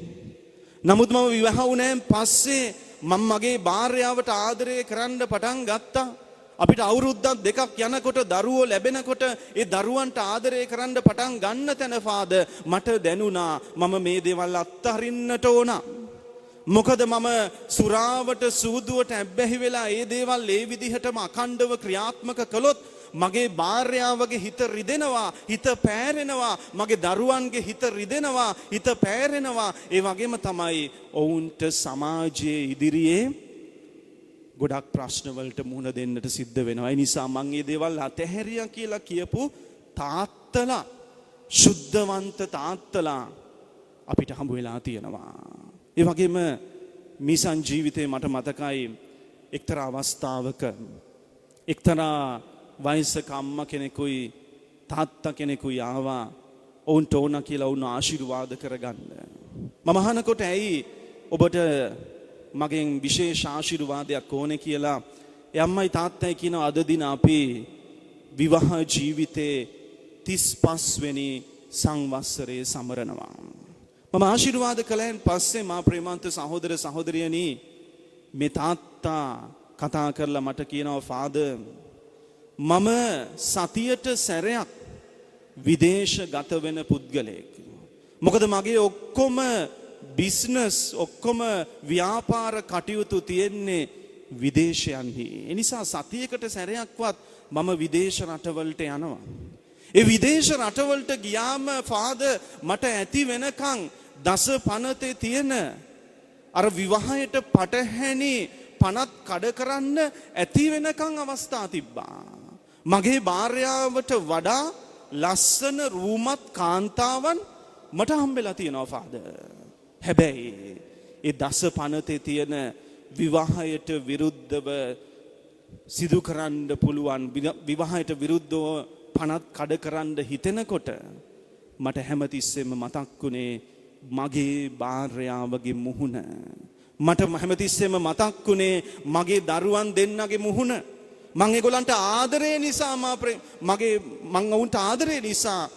නමුත් මම විවාහ වුණාන් පස්සේ මම මගේ භාර්යාවට ආදරය කරන්න පටන් ගත්තා. අපිට අවුරුද්දක් දෙකක් යනකොට දරුවෝ ලැබෙනකොට ඒ දරුවන්ට ආදරය කරන්න පටන් ගන්න තැන ෆාදර් මට දැනුණා මම මේ දේවල් අත්හරින්නට ඕන. මොකද මම සුරාවට සූදුවට ඇබ්බැහි වෙලා ඒ දේවල් ඒ විදිහටම අඛණ්ඩව ක්‍රියාත්මක කළොත් මගේ භාර්යාවගේ හිත රිදෙනවා, හිත පෑරෙනවා, මගේ දරුවන්ගේ හිත රිදෙනවා, හිත පෑරෙනවා. ඒ වගේම තමයි ඔවුන්ට සමාජයේ ඉදිරියේ ගොඩක් ප්‍රශ්න වලට මුහුණ දෙන්නට සිද්ධ වෙනවා. ඒ නිසා මම මේ දේවල් අතහැරියා කියලා කියපු තාත්තලා, සුද්ධවන්ත තාත්තලා අපිට හම්බ වෙලා තියෙනවා. ඒ වගේම මිසන් ජීවිතේ මට මතකයි එක්තරා අවස්ථාවක එක්තරා වයසක අම්මා කෙනෙකුයි තාත්තා කෙනෙකුයි ආවා ඔවුන්ට ඕන කියලා වුණ ආශිර්වාද කරගන්න. මම අහනකොට ඇයි ඔබට මගෙන් විශේෂ ආශිර්වාදයක් ඕනේ කියලා ඒ අම්මයි තාත්තයි කියනවා අද දින අපි විවාහ ජීවිතේ 35 වෙනි සංවත්සරයේ සමරනවා. මම ආශිර්වාද කළෙන් පස්සේ මා ප්‍රේමන්ත සහෝදර සහෝදරියනි මේ තාත්තා කතා කරලා මට කියනවා ෆාදර් මම සතියට සැරයක් විදේශගත වෙන පුද්ගලයෙක්. මොකද මගේ ඔක්කොම බිස්නස් ඔක්කොම ව්‍යාපාර කටයුතු තියෙන්නේ විදේශයන්හි. ඒ නිසා සතියකට සැරයක්වත් මම විදේශ රටවලට යනවා. ඒ විදේශ රටවලට ගියාම ෆාදර් මට ඇති වෙනකන් දස පනතේ තියෙන අර විවාහයට පටහැනි පනත් කඩ කරන්න ඇති වෙනකන් අවස්ථා තිබ්බා. මගේ භාර්යාවට වඩා ලස්සන රූමත් කාන්තාවන් මට හම්බෙලා තියෙනවා ෆාදර්. හැබැයි ඒ දස පනතේ තියෙන විවාහයට විරුද්ධව සිදු කරන්න පුළුවන් විවාහයට විරුද්ධව පනත් කඩ කරන්න හිතෙනකොට මට හැමතිස්සෙම මතක් වුණේ මගේ භාර්යාවගේ මුහුණ. මට හැමතිස්සෙම මතක් වුණේ මගේ දරුවන් දෙන්නගේ මුහුණ. මං ඒගොල්ලන්ට ආදරේ නිසා මං ඔවුන්ට ආදරේ නිසා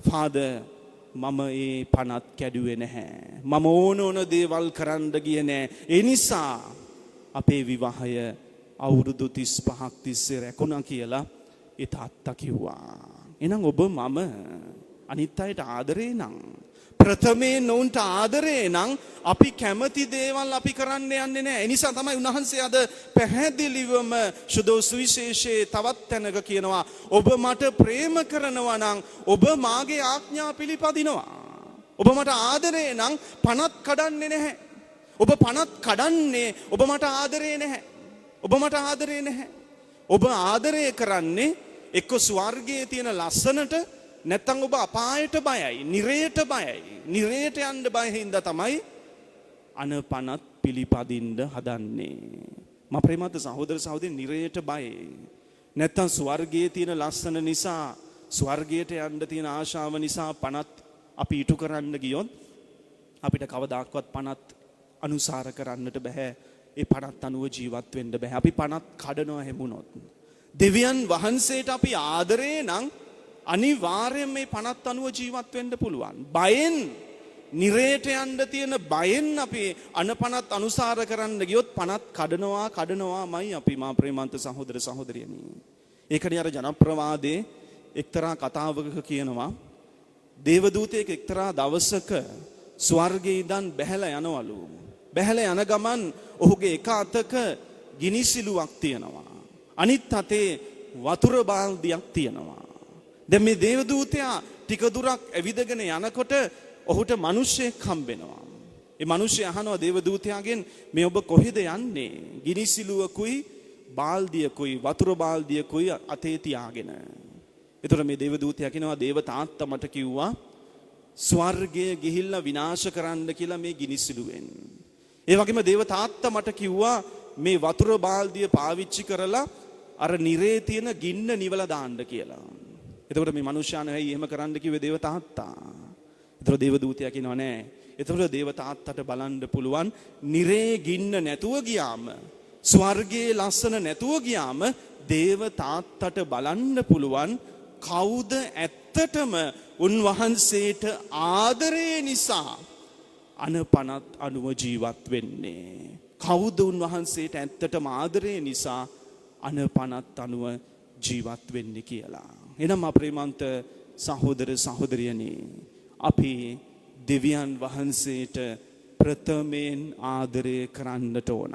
ෆාදර් මම ඒ පනත් කැඩුවේ නැහැ. මම ඕන දේවල් කරන්න ගියේ නැහැ. ඒ නිසා අපේ විවාහය අවුරුදු 35ක් තිස්සේ රැකුණා කියලා ඒ තාත්තා කිව්වා. එහෙනම් ඔබ මම අනිත් අයට ආදරේ නම් ප්‍රථමයෙන් ඔවුන්ට ආදරේ නම් අපි කැමති දේවල් අපි කරන්න යන්නේ නැහැ. ඒ නිසා තමයි උන්වහන්සේ අද පැහැදිලිවම සුදෝ සුවිශේෂයේ තවත් තැනක කියනවා ඔබ මට ප්‍රේම කරනවා නම් ඔබ මාගේ ආඥා පිළිපදිනවා. ඔබ මට ආදරේ නම් පනත් කඩන්නේ නැහැ. ඔබ පනත් කඩන්නේ ඔබ මට ආදරේ නැහැ. ඔබ මට ආදරේ නැහැ. ඔබ ආදරය කරන්නේ එක්ක ස්වර්ගයේ තියෙන ලස්සනට නැත්තම් ඔබ අපායට බයයි, නිරයට බයයි. නිරයට යන්න බය හින්දා තමයි අනපනත් පිළිපදින්න හදන්නේ. මම ප්‍රේමවත් සහෝදර සහෝදරි නිරයට බයයි. නැත්තම් ස්වර්ගයේ තියෙන ලස්සන නිසා, ස්වර්ගයට යන්න තියෙන ආශාව නිසා පනත් අපි ඉටු කරන්න ගියොත් අපිට කවදාක්වත් පනත් අනුසාර කරන්නට බෑ. ඒ පනත් අනුව ජීවත් වෙන්න බෑ. අපි පනත් කඩනවා හැමුණොත්. දෙවියන් වහන්සේට අපි ආදරේ නම් අනිවාර්යෙන් මේ පනත් අනුව ජීවත් වෙන්න පුළුවන්. බයෙන් නිරේට යන්න තියෙන බයෙන් අපි අනපනත් අනුසාර කරන්න ගියොත් පනත් කඩනවාමයි අපි මා ප්‍රේමන්ත සහෝදර සහෝදරියනි. ඒකනේ අර ජනප්‍රවාදයේ එක්තරා කතාවක කියනවා දේවදූතයෙක් එක්තරා දවසක ස්වර්ගයේ ඉඳන් බැහැලා යනවලු. බැහැලා යන ගමන් ඔහුගේ එක අතක ගිනිසිලුවක් තියෙනවා. අනිත් අතේ වතුර බාල්දියක් තියෙනවා. දැන් මේ දේවදූතයා ටික දුරක් ඇවිදගෙන යනකොට ඔහුට මිනිහෙක් හම්බෙනවා. ඒ මිනිහා අහනවා දේවදූතයාගෙන් මේ ඔබ කොහෙද යන්නේ? ගිනිසිලුවකුයි බාල්දියකුයි වතුර බාල්දියකුයි අතේ තියාගෙන. එතකොට මේ දේවදූතයා කියනවා දේව තාත්තා මට කිව්වා ස්වර්ගයේ ගිහිල්ලා විනාශ කරන්න කියලා මේ ගිනිසිලුවෙන්. ඒ වගේම දේව තාත්තා මට කිව්වා මේ වතුර බාල්දිය පාවිච්චි කරලා අර නිරේ තියෙන ගින්න නිවලා දාන්න කියලා. එතකොට මේ මනුෂ්‍යයන් ඇයි එහෙම කරන්න කිව්වේ දේව තාත්තා? එතකොට දේව දූතයා කියනවා නෑ. එතකොට දේව තාත්තට බලන්න පුළුවන් නිරේ ගින්න නැතුව ගියාම ස්වර්ගයේ ලස්සන නැතුව ගියාම දේව තාත්තට බලන්න පුළුවන් කවුද ඇත්තටම උන්වහන්සේට ආදරේ නිසා අනපනත් අනුව ජීවත් වෙන්නේ. කවුද උන්වහන්සේට ඇත්තටම ආදරේ නිසා අනපනත් අනුව ජීවත් වෙන්නේ කියලා. එනම් අප්‍රේමන්ත සහෝදර සහෝදරියනි අපි දෙවියන් වහන්සේට ප්‍රථමයෙන් ආදරය කරන්නට ඕන.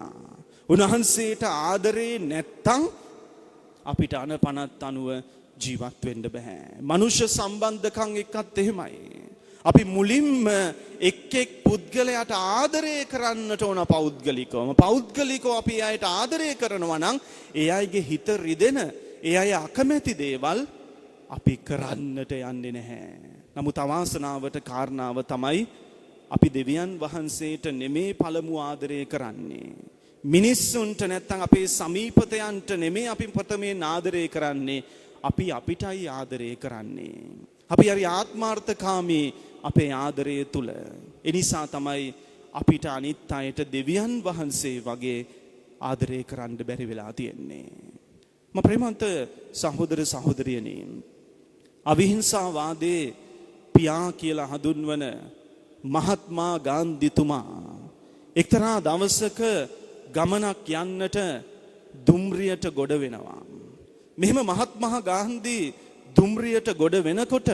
උන්වහන්සේට ආදරේ නැත්තම් අපිට අනපනත් අනුව ජීවත් වෙන්න බෑ. මනුෂ්‍ය සම්බන්ධකම් එක්කත් එහෙමයි. අපි මුලින්ම එක් පුද්ගලයාට ආදරය කරන්නට ඕන පෞද්ගලිකවම. පෞද්ගලිකව අපි අයට ආදරය කරනවා නම් ඒ අයගේ හිත රිදෙන, ඒ අය අකමැති දේවල් අපි කරන්නට යන්නේ නැහැ. නමුත් අවාසනාවට කාරණාව තමයි අපි දෙවියන් වහන්සේට නෙමේ පළමු ආදරය කරන්නේ. මිනිස්සුන්ට නැත්තම් අපේ සමීපතයන්ට නෙමේ අපි ප්‍රථමයෙන් ආදරය කරන්නේ. අපි අපිටයි ආදරය කරන්නේ. අපි හරි ආත්මාර්ථකාමී අපේ ආදරය තුල. ඒ නිසා තමයි අපිට අනිත් අයට දෙවියන් වහන්සේ වගේ ආදරය කරන්න බැරි වෙලා තියෙන්නේ. මම ප්‍රේමන්ත සහෝදර සහෝදරියනි අවිහිංසාවාදයේ පියා කියලා හඳුන්වන මහත්මා ගාන්ධිතුමා එක්තරා දවසක ගමනක් යන්නට දුම්රියට ගොඩ වෙනවා. මෙහෙම මහත්මා ගාන්ධි දුම්රියට ගොඩ වෙනකොට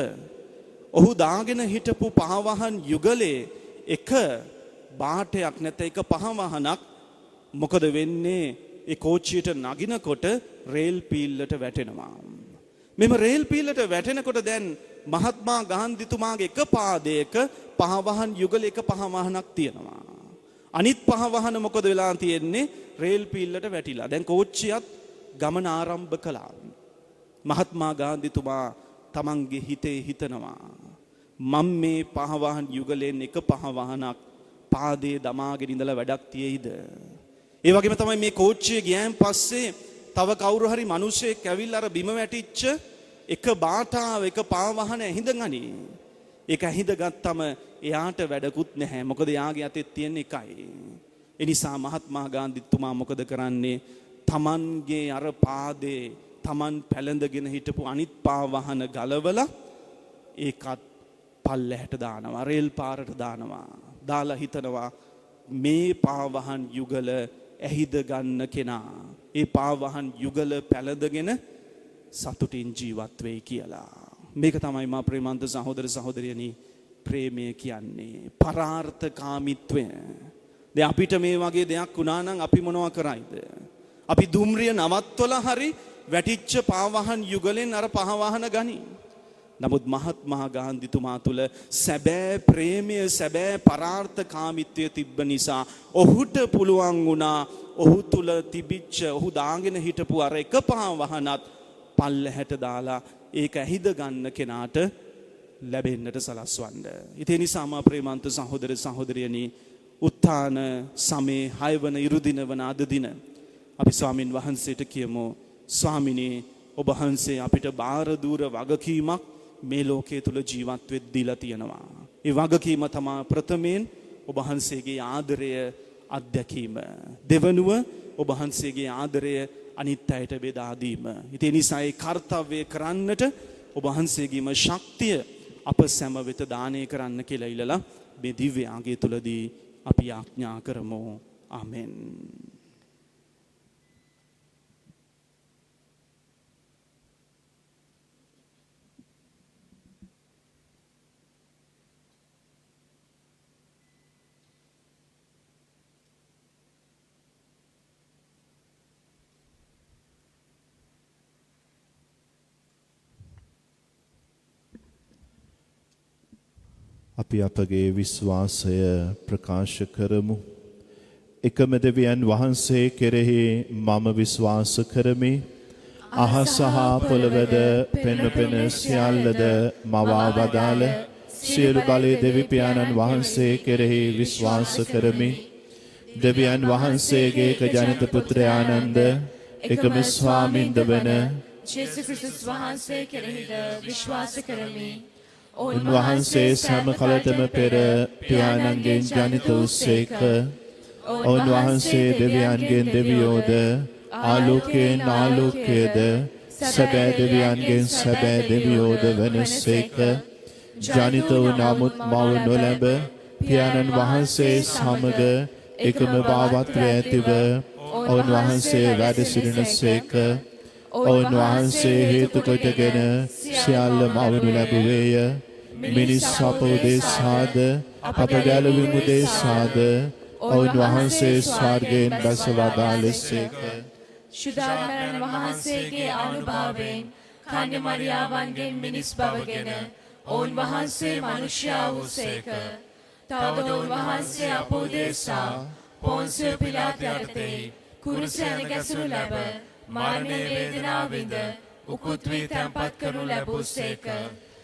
ඔහු දාගෙන හිටපු පහවහන් යුගලේ එක බාටයක් නැත එක පහවහනක් මොකද වෙන්නේ ඒ කෝච්චියට නගිනකොට රේල් පීල්ලට වැටෙනවා. මෙම රේල් පීල්ලට වැටෙනකොට දැන් මහත්මා ගාන්ධිතුමාගේ එක පාදයක පහවහන් යුගලේ එක පහවහනක් තියෙනවා. අනිත් පහවහන මොකද වෙලා තියෙන්නේ රේල් පීල්ලට වැටිලා. දැන් කෝච්චියත් ගමන ආරම්භ කළා. මහත්මා ගාන්ධිතුමා තමන්ගේ හිතේ හිතනවා මම මේ පහවහන් යුගලෙන් එක පහවහනක් පාදේ දමාගෙන ඉඳලා වැඩක් තියෙයිද? ඒ වගේම තමයි මේ කෝච්චිය ගියන් පස්සේ තව කවුරු හරි මිනිහෙක් ඇවිල්ලා අර බිම වැටිච්ච එක බාටාව එක පහවහන ඇහිඳගනි. ඒක ඇහිඳගත්තම එයාට වැඩකුත් නැහැ. මොකද එයාගේ අතේ තියෙන එකයි. ඒ නිසා මහත්මා ගාන්ධිතුමා මොකද කරන්නේ? තමන්ගේ අර පාදේ තමන් පැලඳගෙන හිටපු අනිත් පාවහන ගලවලා ඒකත් පල්ලෙහාට දානවා රේල් පාරට දානවා. දාලා හිතනවා මේ පාවහන් යුගල ඇහිද ගන්න කෙනා ඒ පාවහන් යුගල පැලඳගෙන සතුටින් ජීවත් වෙයි කියලා. මේක තමයි මා ප්‍රේමන්ත සහෝදර සහෝදරියනි ප්‍රේමය කියන්නේ පරාර්ථකාමීත්වය. දැන් අපිට මේ වගේ දෙයක් වුණා නම් අපි මොනවා කරයිද? අපි දුම්රිය නවත්වලා හරි වැටිච්ච පාවහන් යුගලෙන් අර පහවහන ගනි. නමුත් මහත්මා ගාන්ධිතුමා තුල සැබෑ ප්‍රේමය සැබෑ පරාර්ථකාමීත්වය තිබ්බ නිසා ඔහුට පුළුවන් වුණා ඔහු තුල තිබිච්ච ඔහු දාගෙන හිටපු අර එක පහවහනත් පල්ලෙහාට දාලා ඒක ඇහිද ගන්න කෙනාට ලැබෙන්නට සලස්වන්න. ඒ නිසා මා ප්‍රේමන්ත සහෝදර සහෝදරියනි උත්ථාන සමේ 6 වන ඉරුදින වන අද දින අපි ස්වාමින් වහන්සේට කියමු ස්වාමිනේ ඔබ වහන්සේ අපිට බාර දූර වගකීමක් මේ ලෝකයේ තුල ජීවත් වෙද්දී දීලා තියෙනවා. ඒ වගකීම තමයි ප්‍රථමයෙන් ඔබ වහන්සේගේ ආදරය අත්දැකීම. දෙවනුව ඔබ වහන්සේගේ ආදරය අනිත් අයට බෙදා දීම. ඒ නිසා ඒ කාර්යය කරන්නට ඔබ වහන්සේගේම ශක්තිය අප සැම වෙත දානය කරන්න කියලා ඉල්ලලා මේ දිව්‍ය ආගය තුලදී අපි ආඥා කරමු. ආමෙන්. අපි අපගේ විශ්වාසය ප්‍රකාශ කරමු. එකම දෙවියන් වහන්සේ කෙරෙහි මම විශ්වාස කරමි. අහස හා පොළවද පෙනෙන සියල්ලද මවා වදාළ සියලු බලයේ දෙවි පියාණන් වහන්සේ කෙරෙහි විශ්වාස කරමි. දෙවියන් වහන්සේගේ එකජනිත පුත්‍රයාණන්ද එකම ස්වාමින්ද වන ජේසුස් ක්‍රිස්තුස් වහන්සේ කෙරෙහිද විශ්වාස කරමි. උන්වහන්සේ සෑම කලටම පෙර පියාණන්ගෙන් ජනිත වූසේක. උන්වහන්සේ දෙවියන්ගෙන් දෙවියෝද ආලෝකයෙන් ආලෝකයේද සැබෑ දෙවියන්ගෙන් සැබෑ දෙවියෝද වනසේක. ජනිත වූ නමුත් මව නොලැබ පියාණන් වහන්සේ සමග එකම භාවත්වය ඇතිව උන්වහන්සේ වැඩ සිටිනසේක. උන්වහන්සේ හේතු කොටගෙන සියල්ල මවනු ලැබුවේය. මිනිස් අප උදෙසාද අප ගැලවීම උදෙසාද උන්වහන්සේ ස්වර්ගයෙන් බැස වදාළසේක. ශුද්ධාත්මයන් වහන්සේගේ අනුභවයෙන් කන්‍ය මරියාවන්ගෙන් මිනිස් බවගෙන උන්වහන්සේ මනුෂ්‍යයා වූසේක. තවද උන්වහන්සේ අප උදෙසා පොන්සිය පිලාත් යටතේ කුරුසයන ගැසුණු ලැබ මරණය වේදනාව විඳ උකුත් වී තැන්පත් කරනු ලැබුසේක.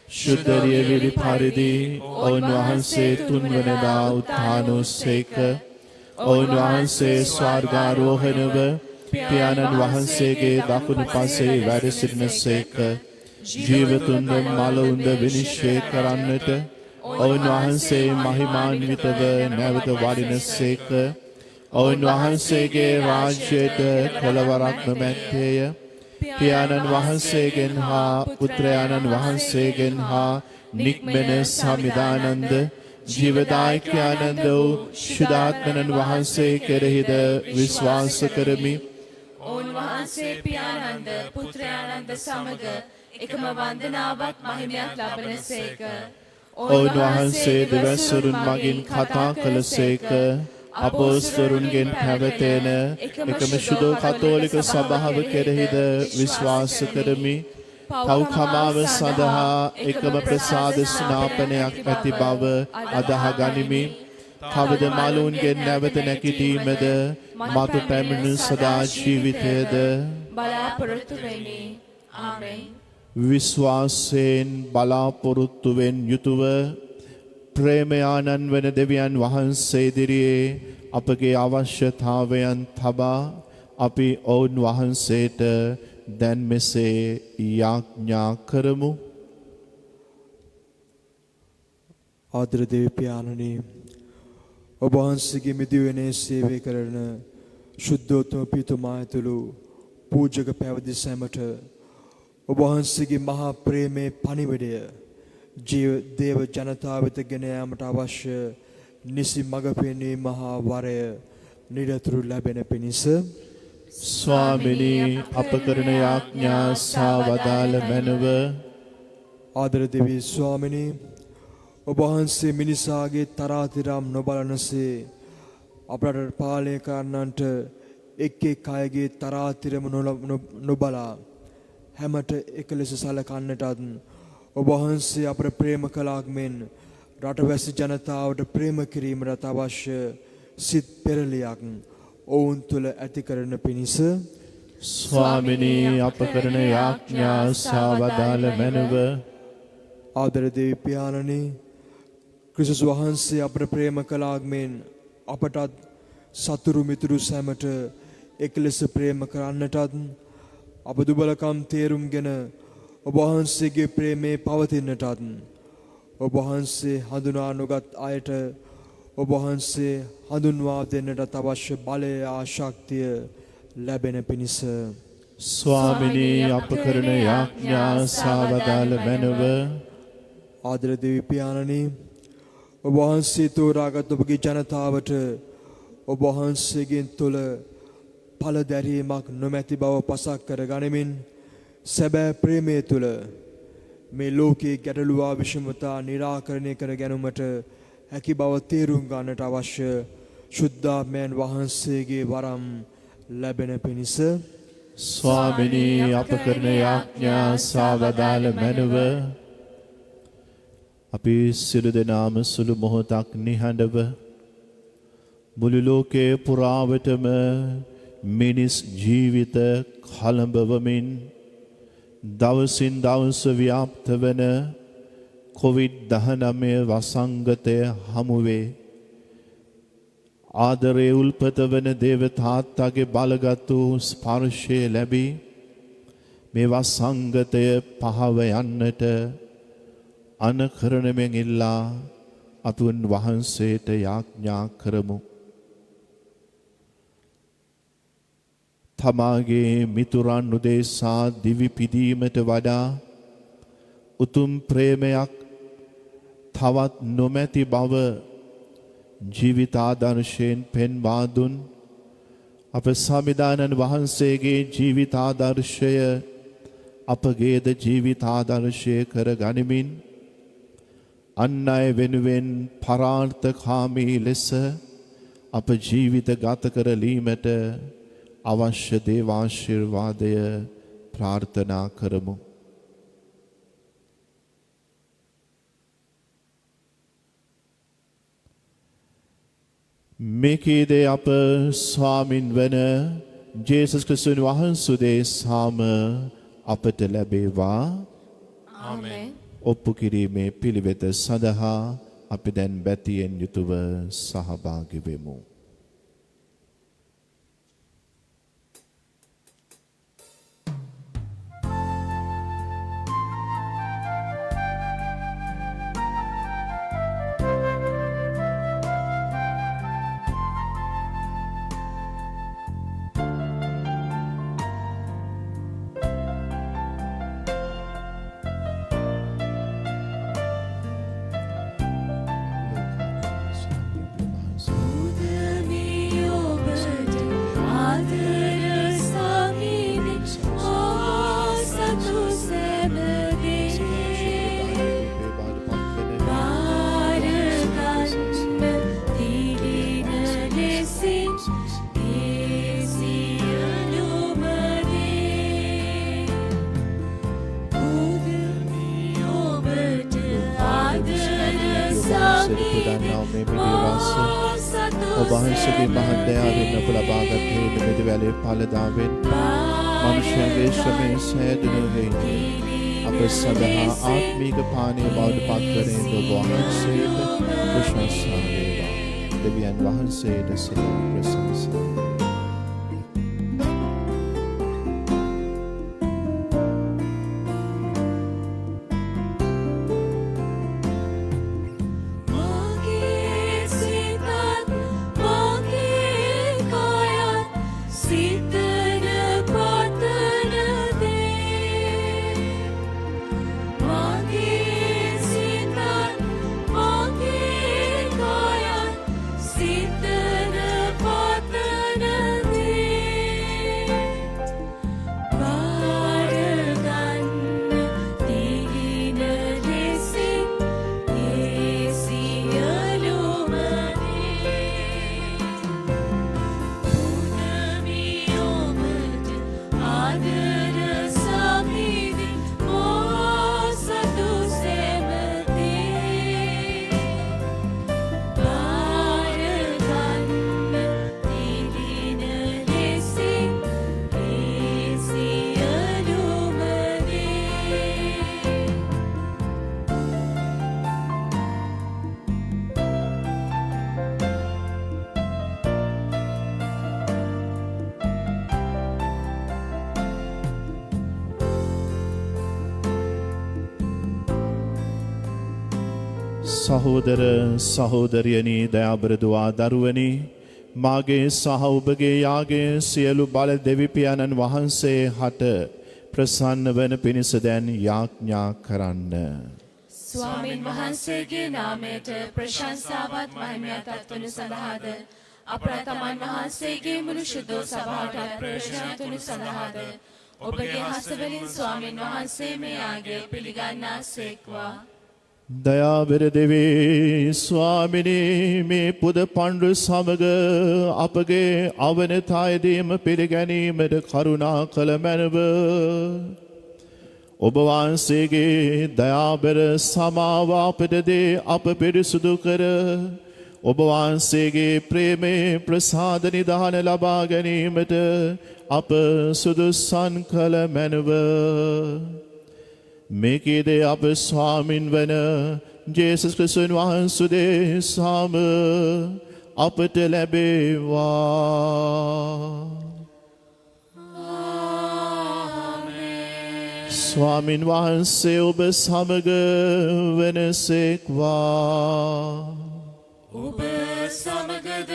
ශුද්ධරිය විලි පරිදි උන්වහන්සේ තුන්වනදා උත්ථානෝසේක. උන්වහන්සේ ස්වර්ගාරෝහණව පියාණන් වහන්සේගේ දකුණු පසේ වැඩ සිටිනසේක. ජීවතුන්ද මලවුන්ද විනිශ්චය කරන්නට උන්වහන්සේ මහිමාන්විතව නැවත වඩිනසේක. උන්වහන්සේගේ රාජ්‍යයට කෙළවරක් නොමැත්තේය. පියාණන් වහන්සේගෙන් හා පුත්‍රයාණන් වහන්සේගෙන් හා නික්මෙන සමිදානන්ද ජීවදායකයානන්ද වූ ශුද්ධාත්මයන් වහන්සේ කෙරෙහිද විශ්වාස කරමි. උන්වහන්සේ පියාණන්ද පුත්‍රයාණන්ද සමග එකම වන්දනාවක් මහිමයක් ලබන සේක. ඔවුන්වහන්සේ දෙවැසුරුන් මගින් කතා කළසේක. අපෝස්තලරුන්ගෙන් පැවතෙන එකම ශුද්ධ කතෝලික සභාව කෙරෙහිද විශ්වාස කරමි. පව්කමාව සඳහා එකම ප්‍රසාද ස්නාපනයක් ඇති බව අදහ ගනිමි. කවද මලුන්ගෙන් නැවත නැගිටීමද මතු පැමිණෙන සදා ජීවිතයද බලාපොරොත්තු වෙමි. ආමේන්. විශ්වාසයෙන් බලාපොරොත්තුවෙන් යුතුව ප්‍රේමයානන් වන දෙවියන් වහන්සේ ඉදිරියේ අපගේ අවශ්‍යතාවයන් තබා අපි ඔවුන් වහන්සේට දැන් මෙසේ යාඥා කරමු. ආදර දෙවියන්නි, ඔබ වහන්සේගේ මිදිවෙනේ සේවය කරන ශුද්ධෝත්තම පිතුමා ඇතුළු පූජක පැවිදි සැමට ඔබ වහන්සේගේ මහා ප්‍රේමේ පණිවිඩය දේව ජනතාව වෙත ගෙන යාමට අවශ්‍ය නිසි මඟ පෙන්වීම මහා වරය නිරතුරු ලැබෙන පිණිස ස්වාමිනී අප කරන යාඥා සාවදාල මැනව. ආදර දෙවි ස්වාමිනී, ඔබ වහන්සේ මිනිසාගේ තරාතිරම් නොබලනසේ අපට පාලනය කරන්නන්ට එක් එක් අයගේ තරාතිරම නොබලා හැමට එක ලෙස සලකන්නටත් ඔබ වහන්සේ අපට ප්‍රේම කළාක් මෙන් රටවැසි ජනතාවට ප්‍රේම කිරීමට අවශ්‍ය සිත් පෙරලියක් ඔවුන් තුළ ඇති කරන පිණිස ස්වාමිනී අප කරන යාඥා සාවදාල මැනව. ආදර දෙවි පියාණනි, ක්‍රිස්තුස් වහන්සේ අපට ප්‍රේම කළාක් මෙන් අපටත් සතුරු මිතුරු සැමට එක් ලෙස ප්‍රේම කරන්නටත් අප දුබලකම් තේරුම්ගෙන ඔබ වහන්සේගේ ප්‍රේමේ පවතින්නටත් ඔබ වහන්සේ හඳුනා නොගත් අයට ඔබ වහන්සේ හඳුන්වා දෙන්නට අවශ්‍ය බලය ආශක්තිය ලැබෙන පිණිස ස්වාමිනී අප කරන යාඥා සාවදාල මැනව. ආදර දෙවි පියාණනි, ඔබ වහන්සේ තෝරාගත් ඔබගේ ජනතාවට ඔබ වහන්සේගෙන් තුළ ඵල දැරීමක් නොමැති බව පසක් කර ගනිමින් සැබෑ ප්‍රේමය තුළ මේ ලෝකයේ ගැටලුවා විෂමතා निराකරණය කර ගැනීමට හැකි බව තේරුම් ගන්නට අවශ්‍ය ශුද්ධාත්මයන් වහන්සේගේ වරම් ලැබෙන පිණිස ස්වාමිනී අප කරන යාඥා සාවදාල මැනව. අපි සියලු දෙනාම සුළු මොහොතක් නිහඬව මුළු ලෝකයේ පුරාවටම මිනිස් ජීවිත කලඹවමින් දවසින් දවස ව්‍යාප්ත වන COVID-19 වසංගතය හමුවේ ආදරේ උල්පත වන දේව තාත්තාගේ බලගත් වූ ස්පර්ශය ලැබී මේ වසංගතය පහව යන්නට අනකරණයෙන් ඉල්ලා අපි වහන්සේට යාඥා කරමු. තමාගේ මිතුරන් උදෙසා දිවි පිදීමට වඩා උතුම් ප්‍රේමයක් තවත් නොමැති බව ජීවිතාදර්ශයෙන් පෙන්වා දුන් අප සමිදානන් වහන්සේගේ ජීවිතාදර්ශය අපගේද ජීවිතාදර්ශය කර ගනිමින් අන් අය වෙනුවෙන් පරාර්ථකාමී ලෙස අප ජීවිත ගත කරලීමට අවශ්‍ය දේවාශිර්වාදය ප්‍රාර්ථනා කරමු. මේකේදී අප ස්වාමින් වන ජේසුස් ක්‍රිස්තුස් වහන්සේ සාම අපට ලැබේවා. ආමේන්. ඔප්පු කිරීමේ පිළිවෙත සඳහා අපි දැන් බැතියෙන් යුතුව සහභාගී වෙමු. Buddha වහන්සේට පුදන්නා මේ මිදිය වාස ඔබ වහන්සේගේ මහත් දයාවෙන් අප ලබාගත් හේතු මෙදවැලේ ඵලදාවෙන් මනුෂ්‍යයන්ගේ ශ්‍රමයෙන් සෑදුණු හේතු අප සදහා ආත්මීක පානීය බවට පත්වරෙන් ඔබ වහන්සේට ප්‍රශංසා වේවා. දෙවියන් වහන්සේට සිතා ප්‍රශංසා වේවා. සහෝදර සහෝදරියනි දයාබර දුවා දරුවනි මාගේ සහ ඔබගේ යාගේ සියලු බල දෙවිපියාණන් වහන්සේ හට ප්‍රසන්න වන පිණිස දැන් යාඥා කරන්න. ස්වාමීන් වහන්සේගේ නාමයට ප්‍රශංසාවත් මහිමයත් අත්වනු සඳහාද අප්‍රතමන් වහන්සේගේ මුළු ශුද්ධ සභාවට ප්‍රශංසනු සඳහාද ඔබගේ හස්තවලින් ස්වාමීන් වහන්සේ මේ යාගය පිළිගන්නාසේක්වා. දයාබර දෙවී ස්වාමිනී මේ පුද පඬු සමග අපගේ අවනතායදීම පිළිගැනීමට කරුණා කළ මැනව. ඔබ වහන්සේගේ දයාබර සමාව අපට දේ අප පිරිසුදු කර ඔබ වහන්සේගේ ප්‍රේමේ ප්‍රසාද නිධාන ලබා ගැනීමට අප සුදුසන් කළ මැනව. මේකේදේ අප ස්වාමින් වන ජේසුස් ක්‍රිස්තුන් වහන්සේ සාම අපට ලැබේවා. ස්වාමින් වහන්සේ ඔබ සමග වනසේක්වා. ඔබ සමගද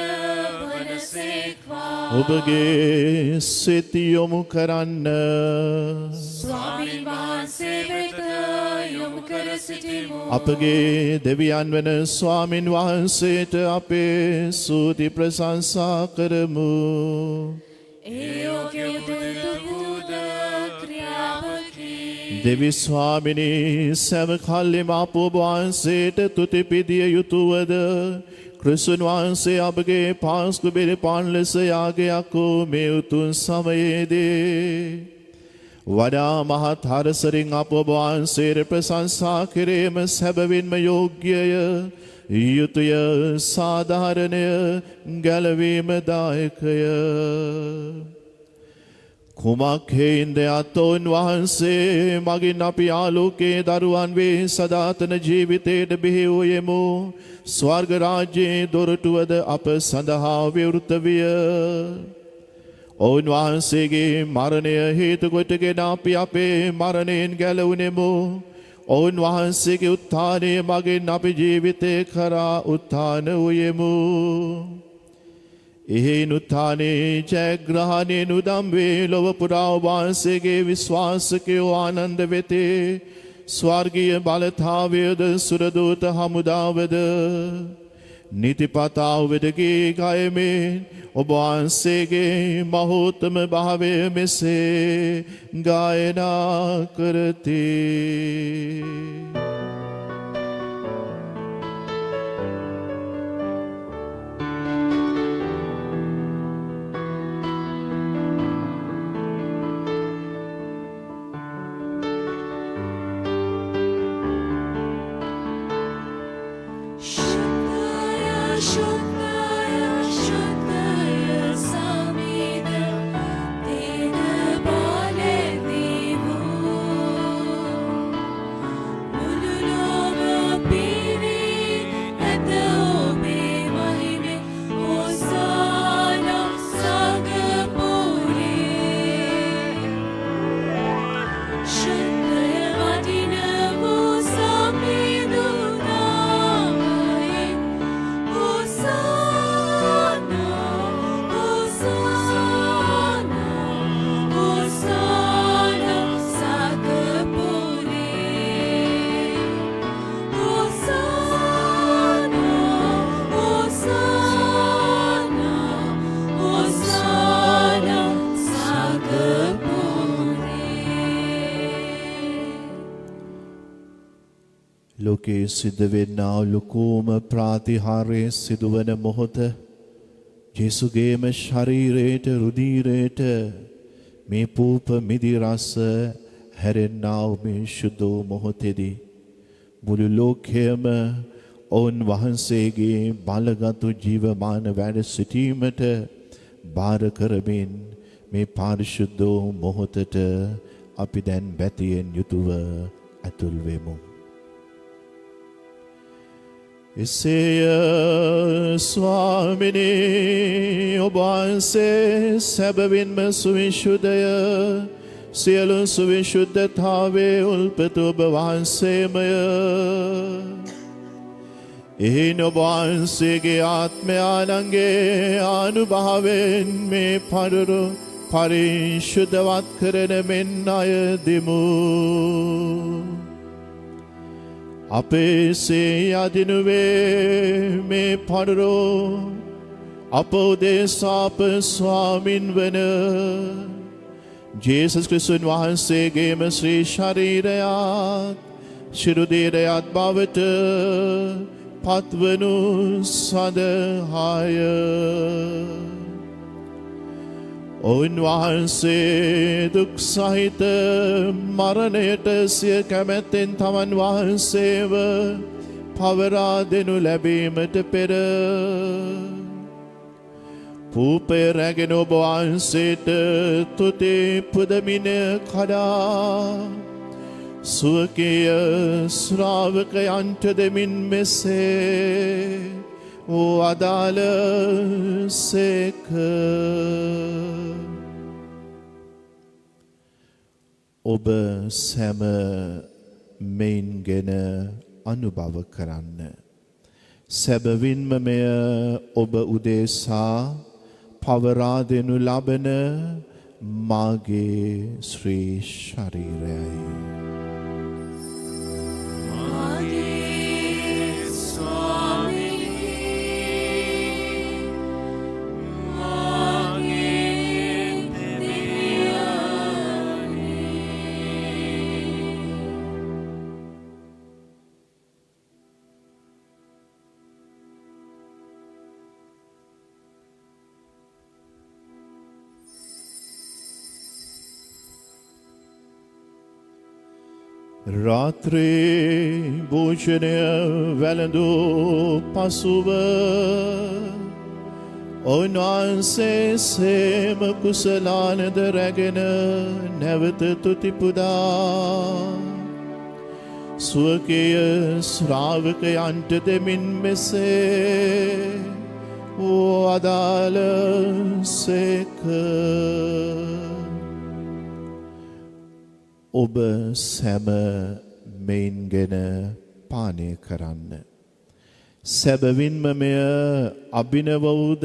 වනසේක්වා. ඔබගේ සිත යොමු කරන්න. ස්වාමීන් වහන්සේ වෙත යොමු කර සිටිමු. අපගේ දෙවියන් වන ස්වාමින් වහන්සේට අපේ ස්තුති ප්‍රශංසා කරමු. ඒ යෝග්‍යද ක්‍රියාවකි. දෙවි ස්වාමිනී සෑම කල්ලිම අප ඔබ වහන්සේට තුති පිදිය යුතුවද ක්‍රිස්තුන් වහන්සේ අපගේ පාස්කු බෙලි පාන් ලෙස යාගයක් වූ මේ උතුම් සමයේදී වඩා මහත් හරසරින් අප ඔබ වහන්සේට ප්‍රශංසා කිරීම සැබවින්ම යෝග්‍යය, යුතුය, සාධාරණය, ගැලවීම දායකය. කුමක් හේින්ද අතෝන් වහන්සේ මගින් අපි ආලෝකයේ දරුවන් වේ සදාතන ජීවිතයට බිහි වූයෙමු. ස්වර්ග රාජ්‍යයේ දොරටුවද අප සඳහා විවෘත විය. ඔවුන් වහන්සේගේ මරණය හේතු කොටගෙන අපි අපේ මරණයෙන් ගැලවුණෙමු. ඔවුන් වහන්සේගේ උත්ථානය මගින් අපි ජීවිතේ කරා උත්ථාන වූයෙමු. එහෙයින් උත්ථානයේ ජයග්‍රහණයෙන් උදම් වේ ලොව පුරා වහන්සේගේ විශ්වාසකයෝ ආනන්ද වෙතේ. ස්වර්ගීය බලතාවයද සුරදූත හමුදාවද නිතිපතාව වෙදගේ ගයමෙන් ඔබ වහන්සේගේ මහෝත්තම භාවය මෙසේ ගායනා කරති. Shh. शुद्धय शुद्धय समिद तेन बाले देवो मुलुलोग पीरे एतोबे महिमे ओसाना सगपुरे शुद्धय वदिनवो समिदु नामये ओसाना ओसाना ओसाना सगपुरे ओसाना ओसाना ओसाना सगपुरे ලෝකයේ සිද්ධ වෙන්නා ලොකෝම ප්‍රාතිහාර්ය සිදුවන මොහොත ජේසුගේම ශරීරයට රුධීරයට මේ පූප මිදි රස හැරෙන්නා වූ මේ ශුද්ධ වූ මොහොතේදී මුළු ලෝකයම ඔවුන් වහන්සේගේ බලගතු ජීවමාන වැඩ සිටීමට බාර කරමින් මේ පාරිශුද්ධ වූ මොහොතට අපි දැන් බැතියෙන් යුතුව ඇතුල් වෙමු. එසේය ස්වාමිනී ඔබ වහන්සේ සැබවින්ම සුවිශුද්ධය සියලු සුවිශුද්ධතාවේ උල්පත ඔබ වහන්සේමය. එහෙයින් ඔබ වහන්සේගේ ආත්මයාණන්ගේ ආනුභාවයෙන් මේ පඬුරු පරිශුද්ධවත් කරන මෙන් අයදිමු. අපේ සේ යදිනුවේ මේ පඬුරු අප උදෙසාප ස්වාමින් වන ජේසුස් ක්‍රිස්තුන් වහන්සේගේම ශ්‍රී ශරීරයත් ශිරුදීරයත් බවට පත්වනු සඳහාය. ඔවුන් වහන්සේ දුක් සහිත මරණයට සිය කැමැත්තෙන් තමන් වහන්සේව පවරා දෙනු ලැබීමට පෙර පූපය රැගෙන ඔබ වහන්සේට තුති පුදමින කඩා සුවකීය ශ්‍රාවකයන්ට දෙමින් මෙසේ වදාළ සේක. ඔබ සැම මෙයින්ගෙන අනුභව කරන්න. සැබවින්ම මෙය ඔබ උදෙසා පවරා දෙනු ලබන මාගේ ශ්‍රී ශරීරයයි. රාත්‍රී භෝජනය වැළඳූ පසුව ඔවුන්වහන්සේ සේම කුසලානද රැගෙන නැවත තුති පුදා ස්වකීය ශ්‍රාවකයන්ට දෙමින් මෙසේ වදාළ සේක. ඔබ සැම මෙයින්ගෙන පානය කරන්න. සැබවින්ම මෙය අභිනව වූද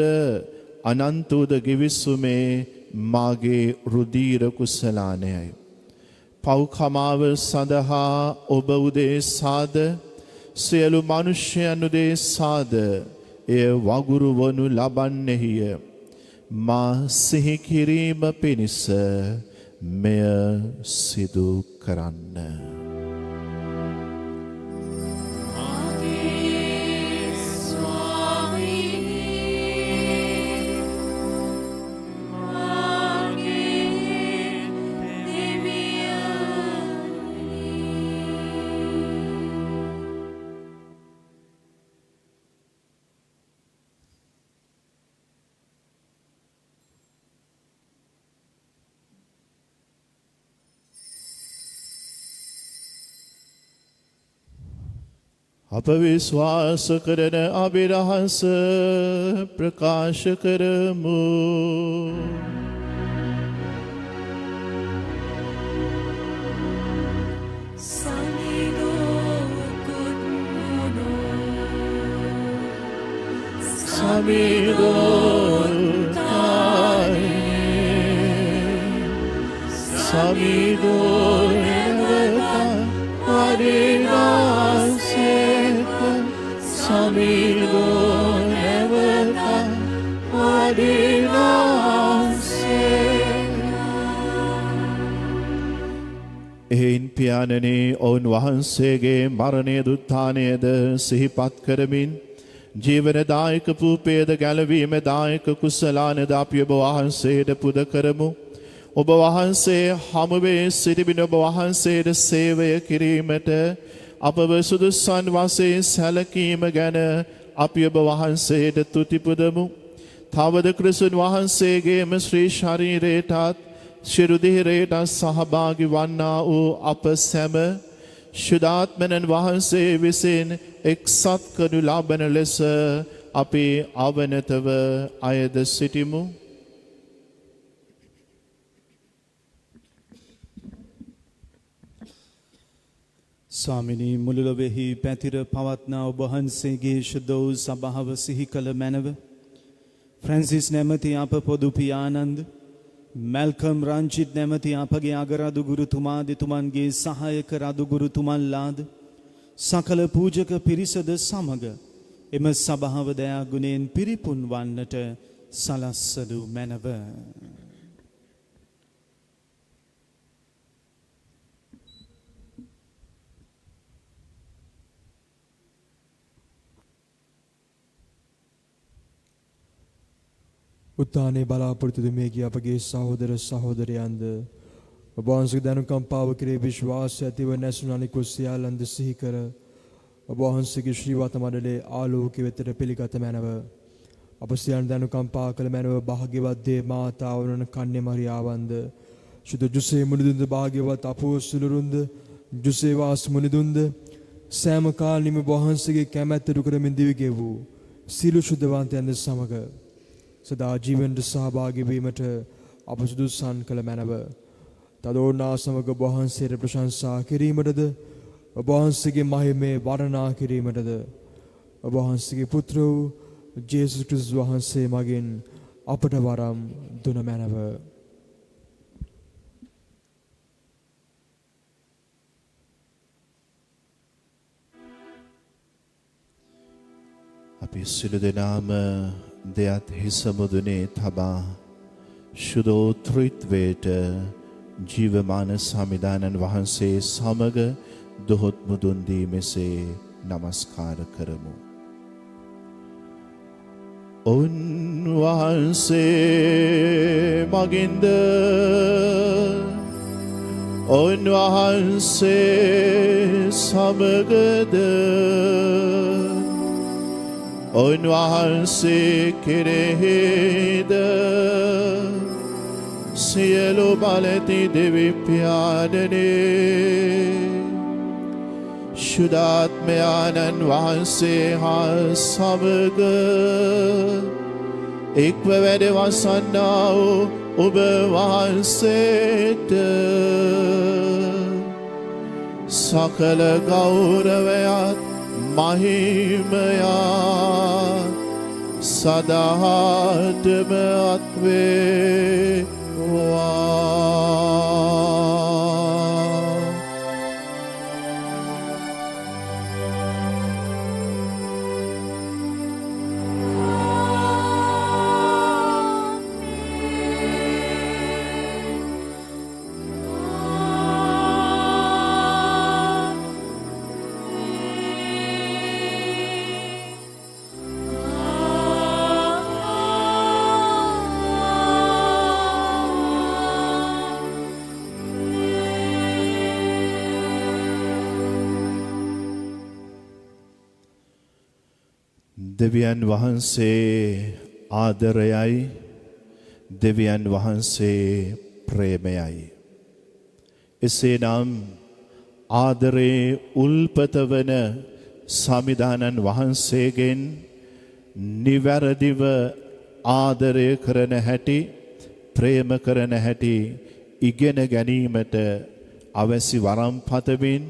අනන්ත වූද ගිවිසුමේ මාගේ රුධීර කුසලානයයි. පව්කමාව සඳහා ඔබ උදෙසාද සියලු මනුෂ්‍යයන් උදෙසාද එය වගුරු වනු ලබන්නේය. මා සිහි කිරීම පිණිස මෙය සිදු කරන්න. අප විශ්වාස කරන අභිරහස ප්‍රකාශ කරමු. Samido Kutmuno Samido Samido Samido එයින් පියාණනි ඔවුන් වහන්සේගේ මරණය දුත්ථානයද සිහිපත් කරමින් ජීවනදායක පූපේද ගැලවීම දායක කුසලානද අපි ඔබ වහන්සේට පුද කරමු. ඔබ වහන්සේ හමුවේ සිටිමින් ඔබ වහන්සේට සේවය කිරීමට අපව සුදුසන් වශයෙන් සැලකීම ගැන අපි ඔබ වහන්සේට තුති පුදමු. තවද ක්‍රිස්තුන් වහන්සේගේම ශ්‍රී ශරීරයටත් ශිරුදිහිරයටත් සහභාගී වන්නා වූ අප සැම ශුද්ධාත්මයන් වහන්සේ විසින් එක්සත් කරනු ලබන ලෙස අපි අවනතව අයද සිටිමු. ස්වාමිනී මුළු ලොවෙහි පැතිර පවත්නා ඔබ වහන්සේගේ ශුද්ධ වූ සභාව සිහි කළ මැනව ෆ්‍රැන්සිස් නැමැති අප පොදු පියාණන්ද මැල්කම් රංචිත් නැමැති අපගේ අගරදු ගුරුතුමා දෙතුමන්ගේ සහායක රදු ගුරුතුමන්ලාද සකල පූජක පිරිසද සමග එම සභාව දයා ගුණයෙන් පිරිපුන් වන්නට සලස්සලු මැනව. උත්තානයේ බලාපොරොත්තු දෙමේ ගිය අපගේ සහෝදර සහෝදරයන්ද ඔබ වහන්සේගේ දැනුකම්පාව කෙරෙහි විශ්වාසය ඇතිව නැසුණු අනිකුත් සියල්ලන්ද සිහි කර ඔබ වහන්සේගේ ශ්‍රීවත මඩලේ ආලෝකය වෙතට පිළිගත මැනව. අප සියල්ලන් දැනුකම්පා කළ මැනව භාග්‍යවත් දේ මාතාව වන කන්‍ය මරියාවන්ද ශුද්ධ ජුසේ මුනිදුන්ද භාග්‍යවත් අපෝස්තලරුන්ද ජුසේ වාස් මුනිදුන්ද සෑම කාලෙම ඔබ වහන්සේගේ කැමැත්ත දුරු කරමින් දිවි ගෙවූ සීල ශුද්ධවන්තයන්ද සමග සදා ජීවන්ට සහභාගී වීමට අප සුදුසුසන් කළ මැනව. තදෝනා සමග ඔබ වහන්සේට ප්‍රශංසා කිරීමටද ඔබ වහන්සේගේ මහිමේ වර්ණනා කිරීමටද ඔබ වහන්සේගේ පුත්‍ර වූ ජේසුස් ක්‍රිස්තුස් වහන්සේ මගින් අපට වරම් දුන මැනව. අපි සිළු දෙනාම දෙයත් හිස මුදුනේ තබා ශුද්ධෝත්‍රිත්වයට ජීවමාන සමිදානන් වහන්සේ සමග දොහොත් මුදුන් දී මෙසේ නමස්කාර කරමු. උන්වහන්සේ මගින්ද උන්වහන්සේ සමගද උන්වහන්සේ කෙරෙහිද සියලු බලති දෙවි පියාණනේ ශුද්ධාත්මයන්න් වහන්සේ හා සමග එක්ව වැඩ වසන්නා වූ ඔබ වහන්සේට සකල ගෞරවයත් මහිමයත් සදාටම අත්වේවා. දෙවියන් වහන්සේ ආදරයයි දෙවියන් වහන්සේ ප්‍රේමයයි. එසේනම් ආදරේ උල්පත වන සමිදානන් වහන්සේගෙන් නිවැරදිව ආදරය කරන හැටි ප්‍රේම කරන හැටි ඉගෙන ගැනීමට අවැසි වරම් පතමින්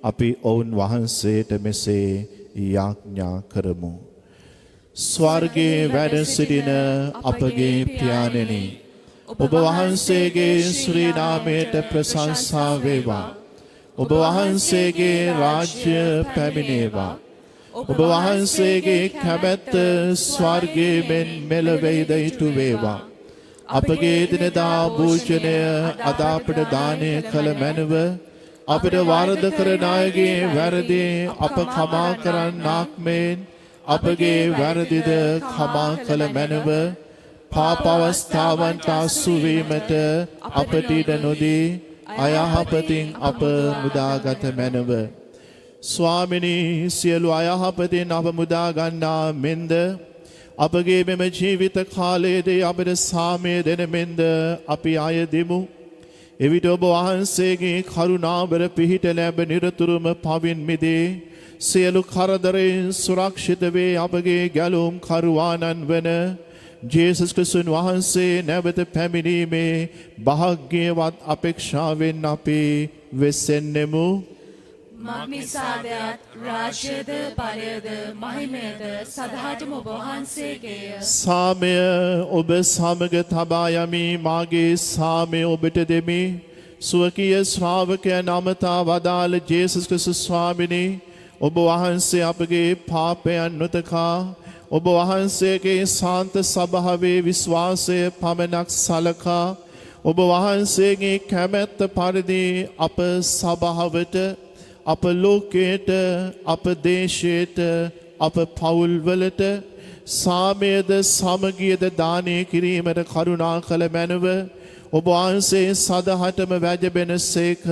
අපි ඔවුන් වහන්සේට මෙසේ යාඥා කරමු. ස්වර්ගයේ වැඩ සිටින අපගේ පියාණෙනි, ඔබ වහන්සේගේ ශ්‍රී නාමයට ප්‍රශංසා වේවා. ඔබ වහන්සේගේ රාජ්‍ය පැමිණේවා. ඔබ වහන්සේගේ කැමැත්ත ස්වර්ගයේ මෙන් මෙලොවෙහිද ඉටු වේවා. අපගේ දිනදා භෝජනය අද අපට දානය කළ මැනව අපට වරද කරන අයගේ වැරදි අප කමා කරන්නාක් මෙන් අපගේ වැරදිද කමා කළ මැනව පාප අවස්ථාවන්ට අසු වීමට අපට ඉඩ නොදී අයහපතින් අප මුදාගත මැනව. ස්වාමිනී, සියලු අයහපතින් අප මුදා ගන්නා මෙන්ද අපගේ මෙම ජීවිත කාලයේදී අපට සාමය දෙන මෙන්ද අපි අයදිමු. එවිට ඔබ වහන්සේගේ කරුණාවර පිහිට ලැබ නිරතුරුම පවින් මිදී සියලු කරදරයෙන් සුරක්ෂිත වේ අපගේ ගැලුම් කරුවාණන් වන ජේසුස් ක්‍රිස්තුන් වහන්සේ නැවත පැමිණීමේ භාග්‍යවත් අපේක්ෂාවෙන් අපි වෙසෙන්නෙමු. මග්නිසාදයත් රාජ්‍යද බලයද මහිමයද සදහටම ඔබ වහන්සේගේය. සාමය ඔබ සමග තබා යමි, මාගේ සාමය ඔබට දෙමි. ස්වකීය ශ්‍රාවකයන් අමතා වදාළ ජේසුස් ක්‍රිස්තුස් ස්වාමිනී, ඔබ වහන්සේ අපගේ පාපයන් නොතකා ඔබ වහන්සේගේ ශාන්ත සභාවේ විශ්වාසය පමණක් සලකා ඔබ වහන්සේගේ කැමැත්ත පරිදි අප සභාවට, අප ලෝකයට, අප දේශයට, අප පවුල්වලට සාමයද සමගියද දානය කිරීමට කරුණා කළ මැනව ඔබ වහන්සේ සදහටම වැජබෙන සේක,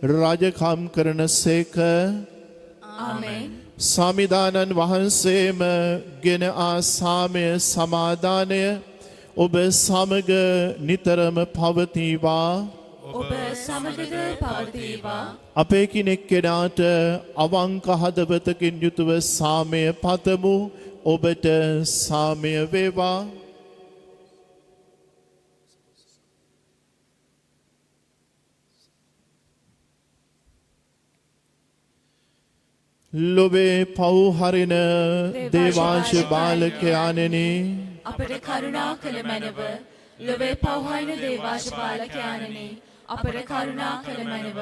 රජකම් කරන සේක. ආමෙන්. සමිදානන් වහන්සේම ගෙන ආ සාමය සමාදානය ඔබ සමග නිතරම පවතිවා. ඔබ සමගද පවතිවා. අපේ කෙනෙක් කෙනාට අවංක හදවතකින් යුතුව සාමය පතමු. ඔබට සාමය වේවා. ලොවේ පව් හරින දේවාංශ බාලකයාණෙනි, අපට කරුණා කළ මැනව. ලොවේ පව්හයින දේවාශ බාලකයාණෙනි, අපට කරුණා කළ මැනව.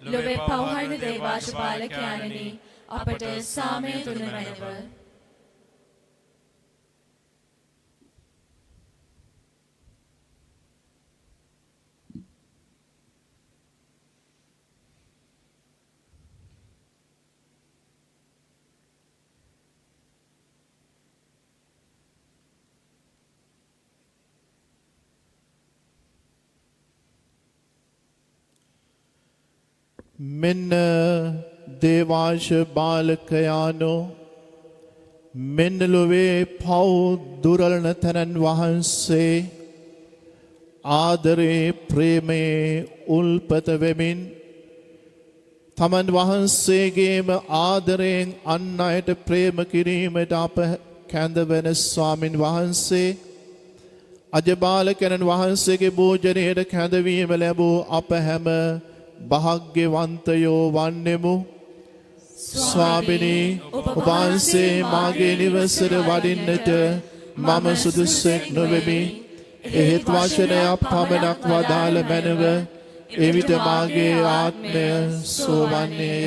ලොවේ පව්හයින දේවාශ බාලකයාණෙනි, අපට සාමය දුන මැනව. මෙන්න දේවාංශ බාලකයානෝ, මෙන්න ලොවේ පව් දුරලන තැනන් වහන්සේ ආදරේ ප්‍රේමයේ උල්පත වෙමින් තමන් වහන්සේගේම ආදරයෙන් අන් අයට ප්‍රේම කිරීමට අප කැඳවන ස්වාමින් වහන්සේ අජබාලකයන්න් වහන්සේගේ භෝජනයට කැඳවීම ලැබූ අප හැම භාග්‍යවන්තයෝ වන්නෙමු. ස්වාමිනී, ඔබ වහන්සේ මාගේ නිවසට වඩින්නට මම සුදුස්සෙක් නොවෙමි. එහෙත් වචනයක් පමණක් වදාළ මැනව එවිට මාගේ ආත්මය සෝවන්නේය.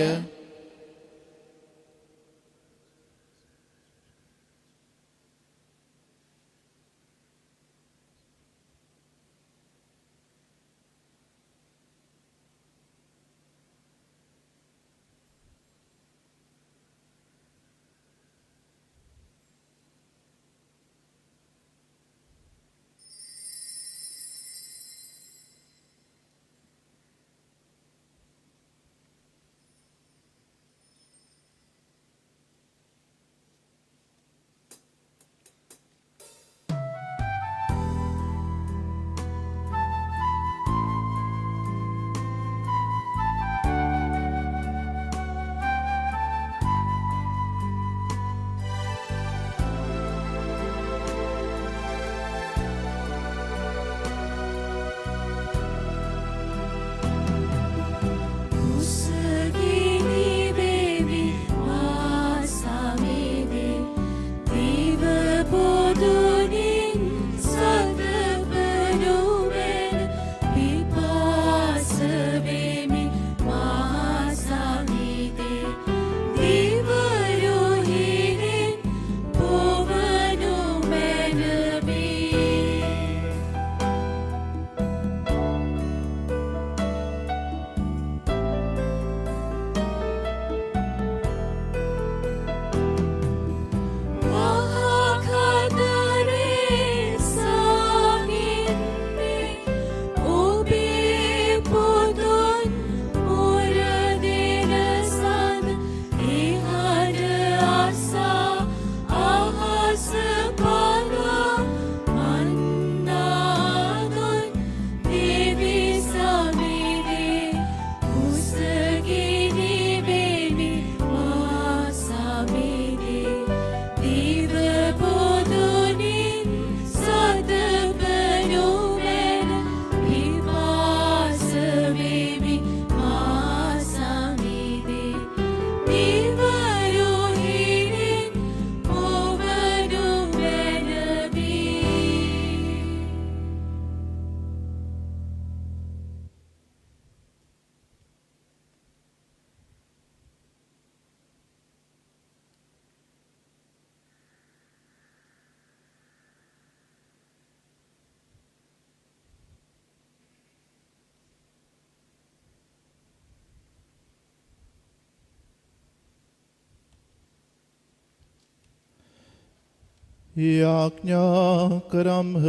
යාඥා කරම්හ.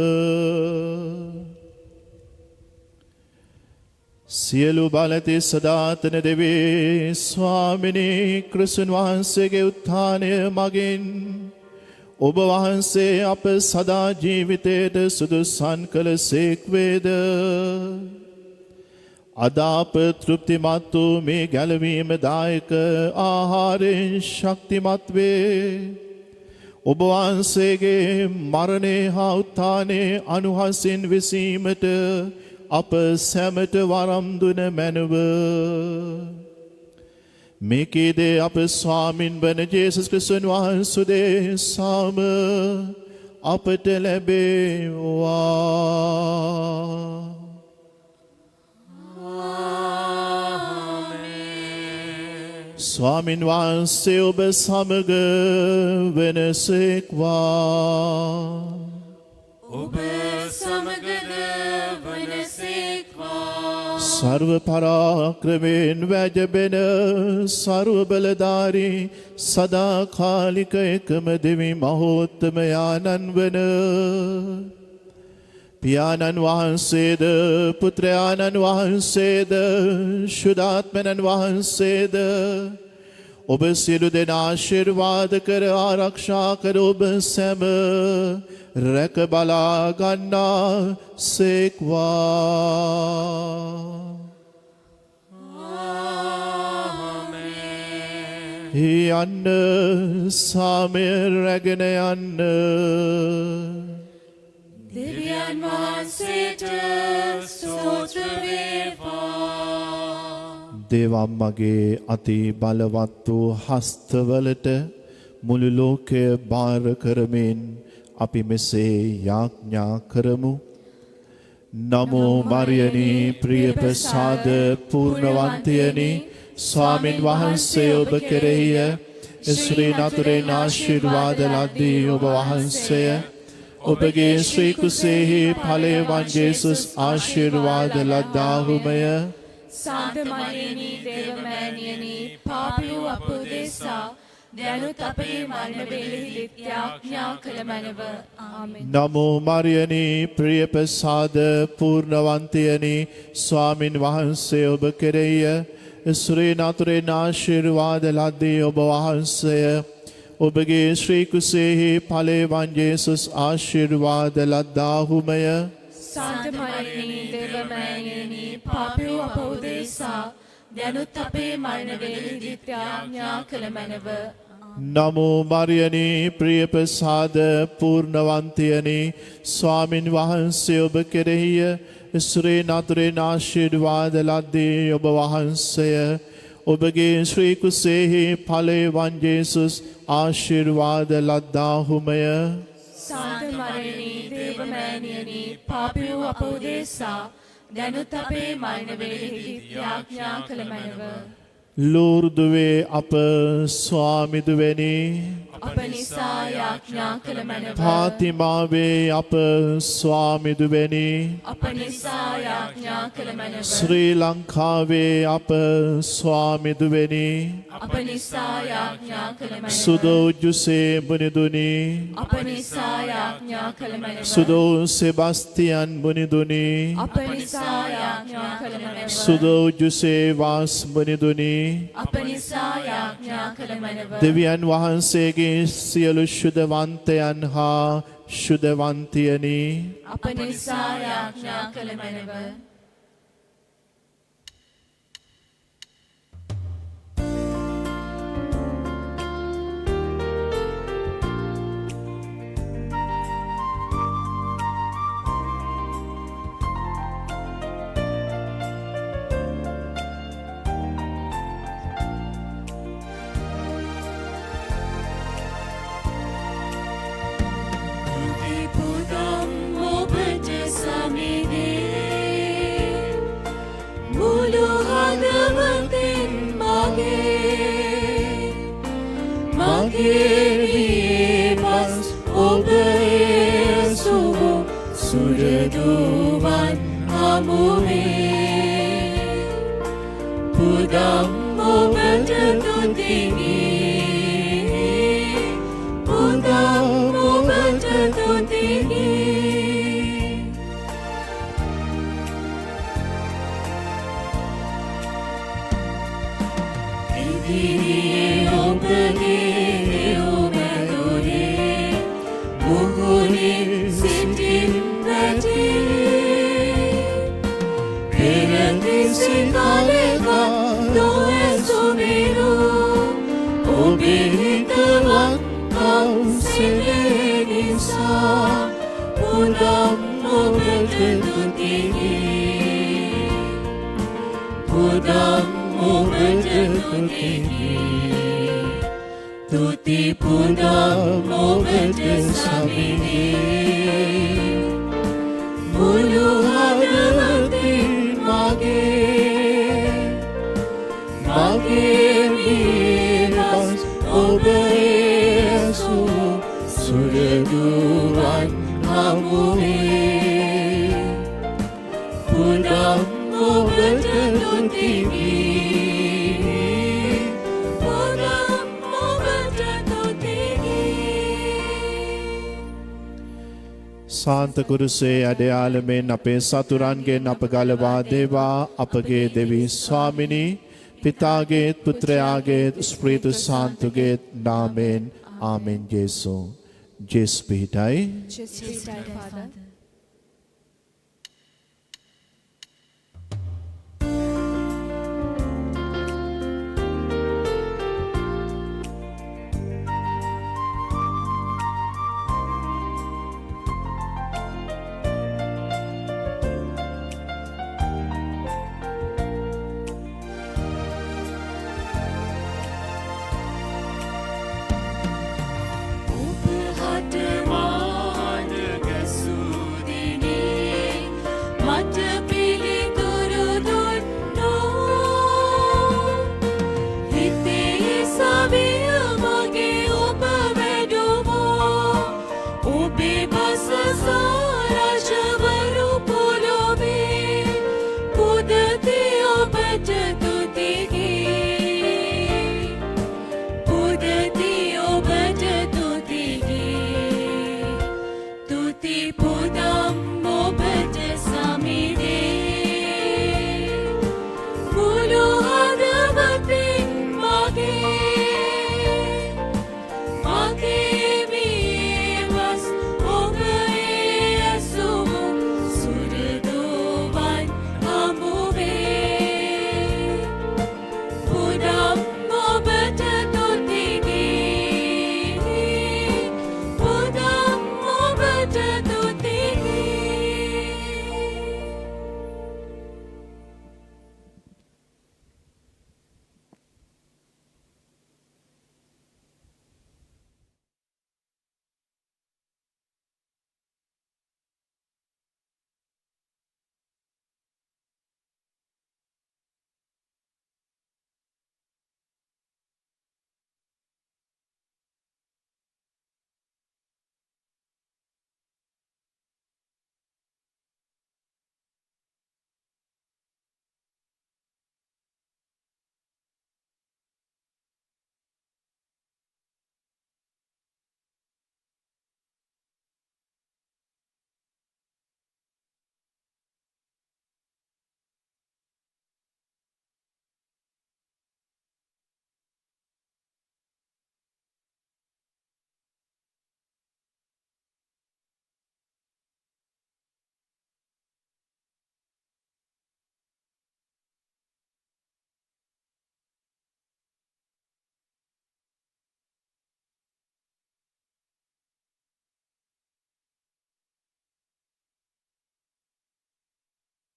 සියලු බලති සදාතන දෙවේ ස්වාමිනී ක්‍රිස්තුන් වහන්සේගේ උත්ථානය මගින් ඔබ වහන්සේ අප සදා ජීවිතයට සුදුසන් කළ සේක්වේද. අද අප තෘප්තිමත් වූ මේ ගැලවීම දායක ආහාරයෙන් ශක්තිමත් වේ. ඔබ වහන්සේගේ මරණය හා උත්ථානය අනුහසින් විසීමට අප සැමට වරම් දුන මැනව. මේකේදී අප ස්වාමින් වන ජේසුස් ක්‍රිස්තුන් වහන්සේ සාම අපට ලැබේවා. ස්වාමින් වහන්සේ ඔබ සමග වෙනසේක්වා. ඔබ සමගද වනසේක්වා. සර්ව පරාක්‍රමයෙන් වැජබෙන සර්ව බලධාරී සදාකාලික එකම දෙවි මහෝත්තමයාණන් වන පියාණන් වහන්සේද පුත්‍රයාණන් වහන්සේද ශුද්ධාත්මයන් වහන්සේද ඔබ සියලු දෙනා ආශිර්වාද කර ආරක්ෂා කර ඔබ සැම රැක බලා ගන්නා සේක්වා. යන්න සාමය රැගෙන යන්න. දෙවියන් වහන්සේට ස්තෝත්‍ර වේවා. දේවම්මගේ අති බලවත් වූ හස්තවලට මුළු ලෝකය බාර කරමින් අපි මෙසේ යාඥා කරමු. නමෝ මරියනි ප්‍රිය ප්‍රසාද පූර්ණවන්තයනි ස්වාමින් වහන්සේ ඔබ කෙරෙහිය ශ්‍රී නතුරෙන් ආශිර්වාද ලද්දී ඔබ වහන්සේය. ඔබගේ ශ්‍රී කුසෙහි ඵලයන් ජේසුස් ආශිර්වාද ලද්දාහුමය. සාන්ත මරියනි දේවමෑණියනි පාපී වූ අප උදෙසා දැනුත් අපේ මරණ වේලෙහිදී යාඥා කළ මැනව. ආමෙන්. නමෝ මරියනි ප්‍රිය ප්‍රසාද පූර්ණවන්තයනි ස්වාමින් වහන්සේ ඔබ කෙරෙහිය ශ්‍රී නතුරෙන් ආශිර්වාද ලද්දී ඔබ වහන්සේය. ඔබගේ ශ්‍රී කුසෙහි ඵලයන් ජේසුස් ආශිර්වාද ලද්දාහුමය. සාන්ත මරියනි දේවමෑණියනි පාපී වූ අප උදෙසා දැනුත් අපේ මරණ වේලෙහිදී යාඥා කළ මැනව. නමෝ මරියනි ප්‍රිය ප්‍රසාද පූර්ණවන්තයනි ස්වාමින් වහන්සේ ඔබ කෙරෙහිය ශ්‍රී නතුරෙන් ආශිර්වාද ලද්දී ඔබ වහන්සේය. ඔබගේ ශ්‍රී කුසෙහි ඵලයන් ජේසුස් ආශිර්වාද ලද්දාහුමය. සාන්ත මරියනි දේවමෑණියනි පාපී වූ අප උදෙසා දැනුත් අපේ මරණ වේලෙහිදී යාඥා කළ මැනව. ලූර්දුවේ අප ස්වාමිදුවනි අප නිසා යාඥා කළ මැනව. පාතිමාවේ අප ස්වාමිදුවනි අප නිසා යාඥා කළ මැනව. ශ්‍රී ලංකාවේ අප ස්වාමිදුවනි අප නිසා යාඥා කළ මැනව. සුදෝජුසේ මුනිදුනි අප නිසා යාඥා කළ මැනව. සුදෝ සෙබස්තියන් මුනිදුනි අප නිසා යාඥා කළ මැනව. සුදෝජුසේ වාස් මුනිදුනි අප නිසා යාඥා කළ මැනව. දෙවියන් වහන්සේගේ සියලු ශුද්ධවන්තයන් හා ශුද්ධවන්තියනි අප නිසා යාඥා කළ මැනව. Sureduwan hamuhe Pudam mo berjatuh tinggi Pudam mo berjatuh Senisa Pudam Mubete Tutini Pudam Mubete Tutini Tuti Pudam Mubete Samini Mulu Hadati Mage Mage Miras Obesu Sureduan Hamui Pudam Mubete Tutini Pudam Mubete Tutini සාන්ත කුරුසේ අඩයාලමෙන් අපේ සතුරන්ගෙන් අප ගලවා දේවා අපගේ දෙවි ස්වාමිනී පිතාගේත් පුත්‍රයාගේත් ස්ප්‍රීතු සාන්තුගේත් නාමෙන් ආමෙන් ජේසු ජෙස් පිහිටයි Just be Father.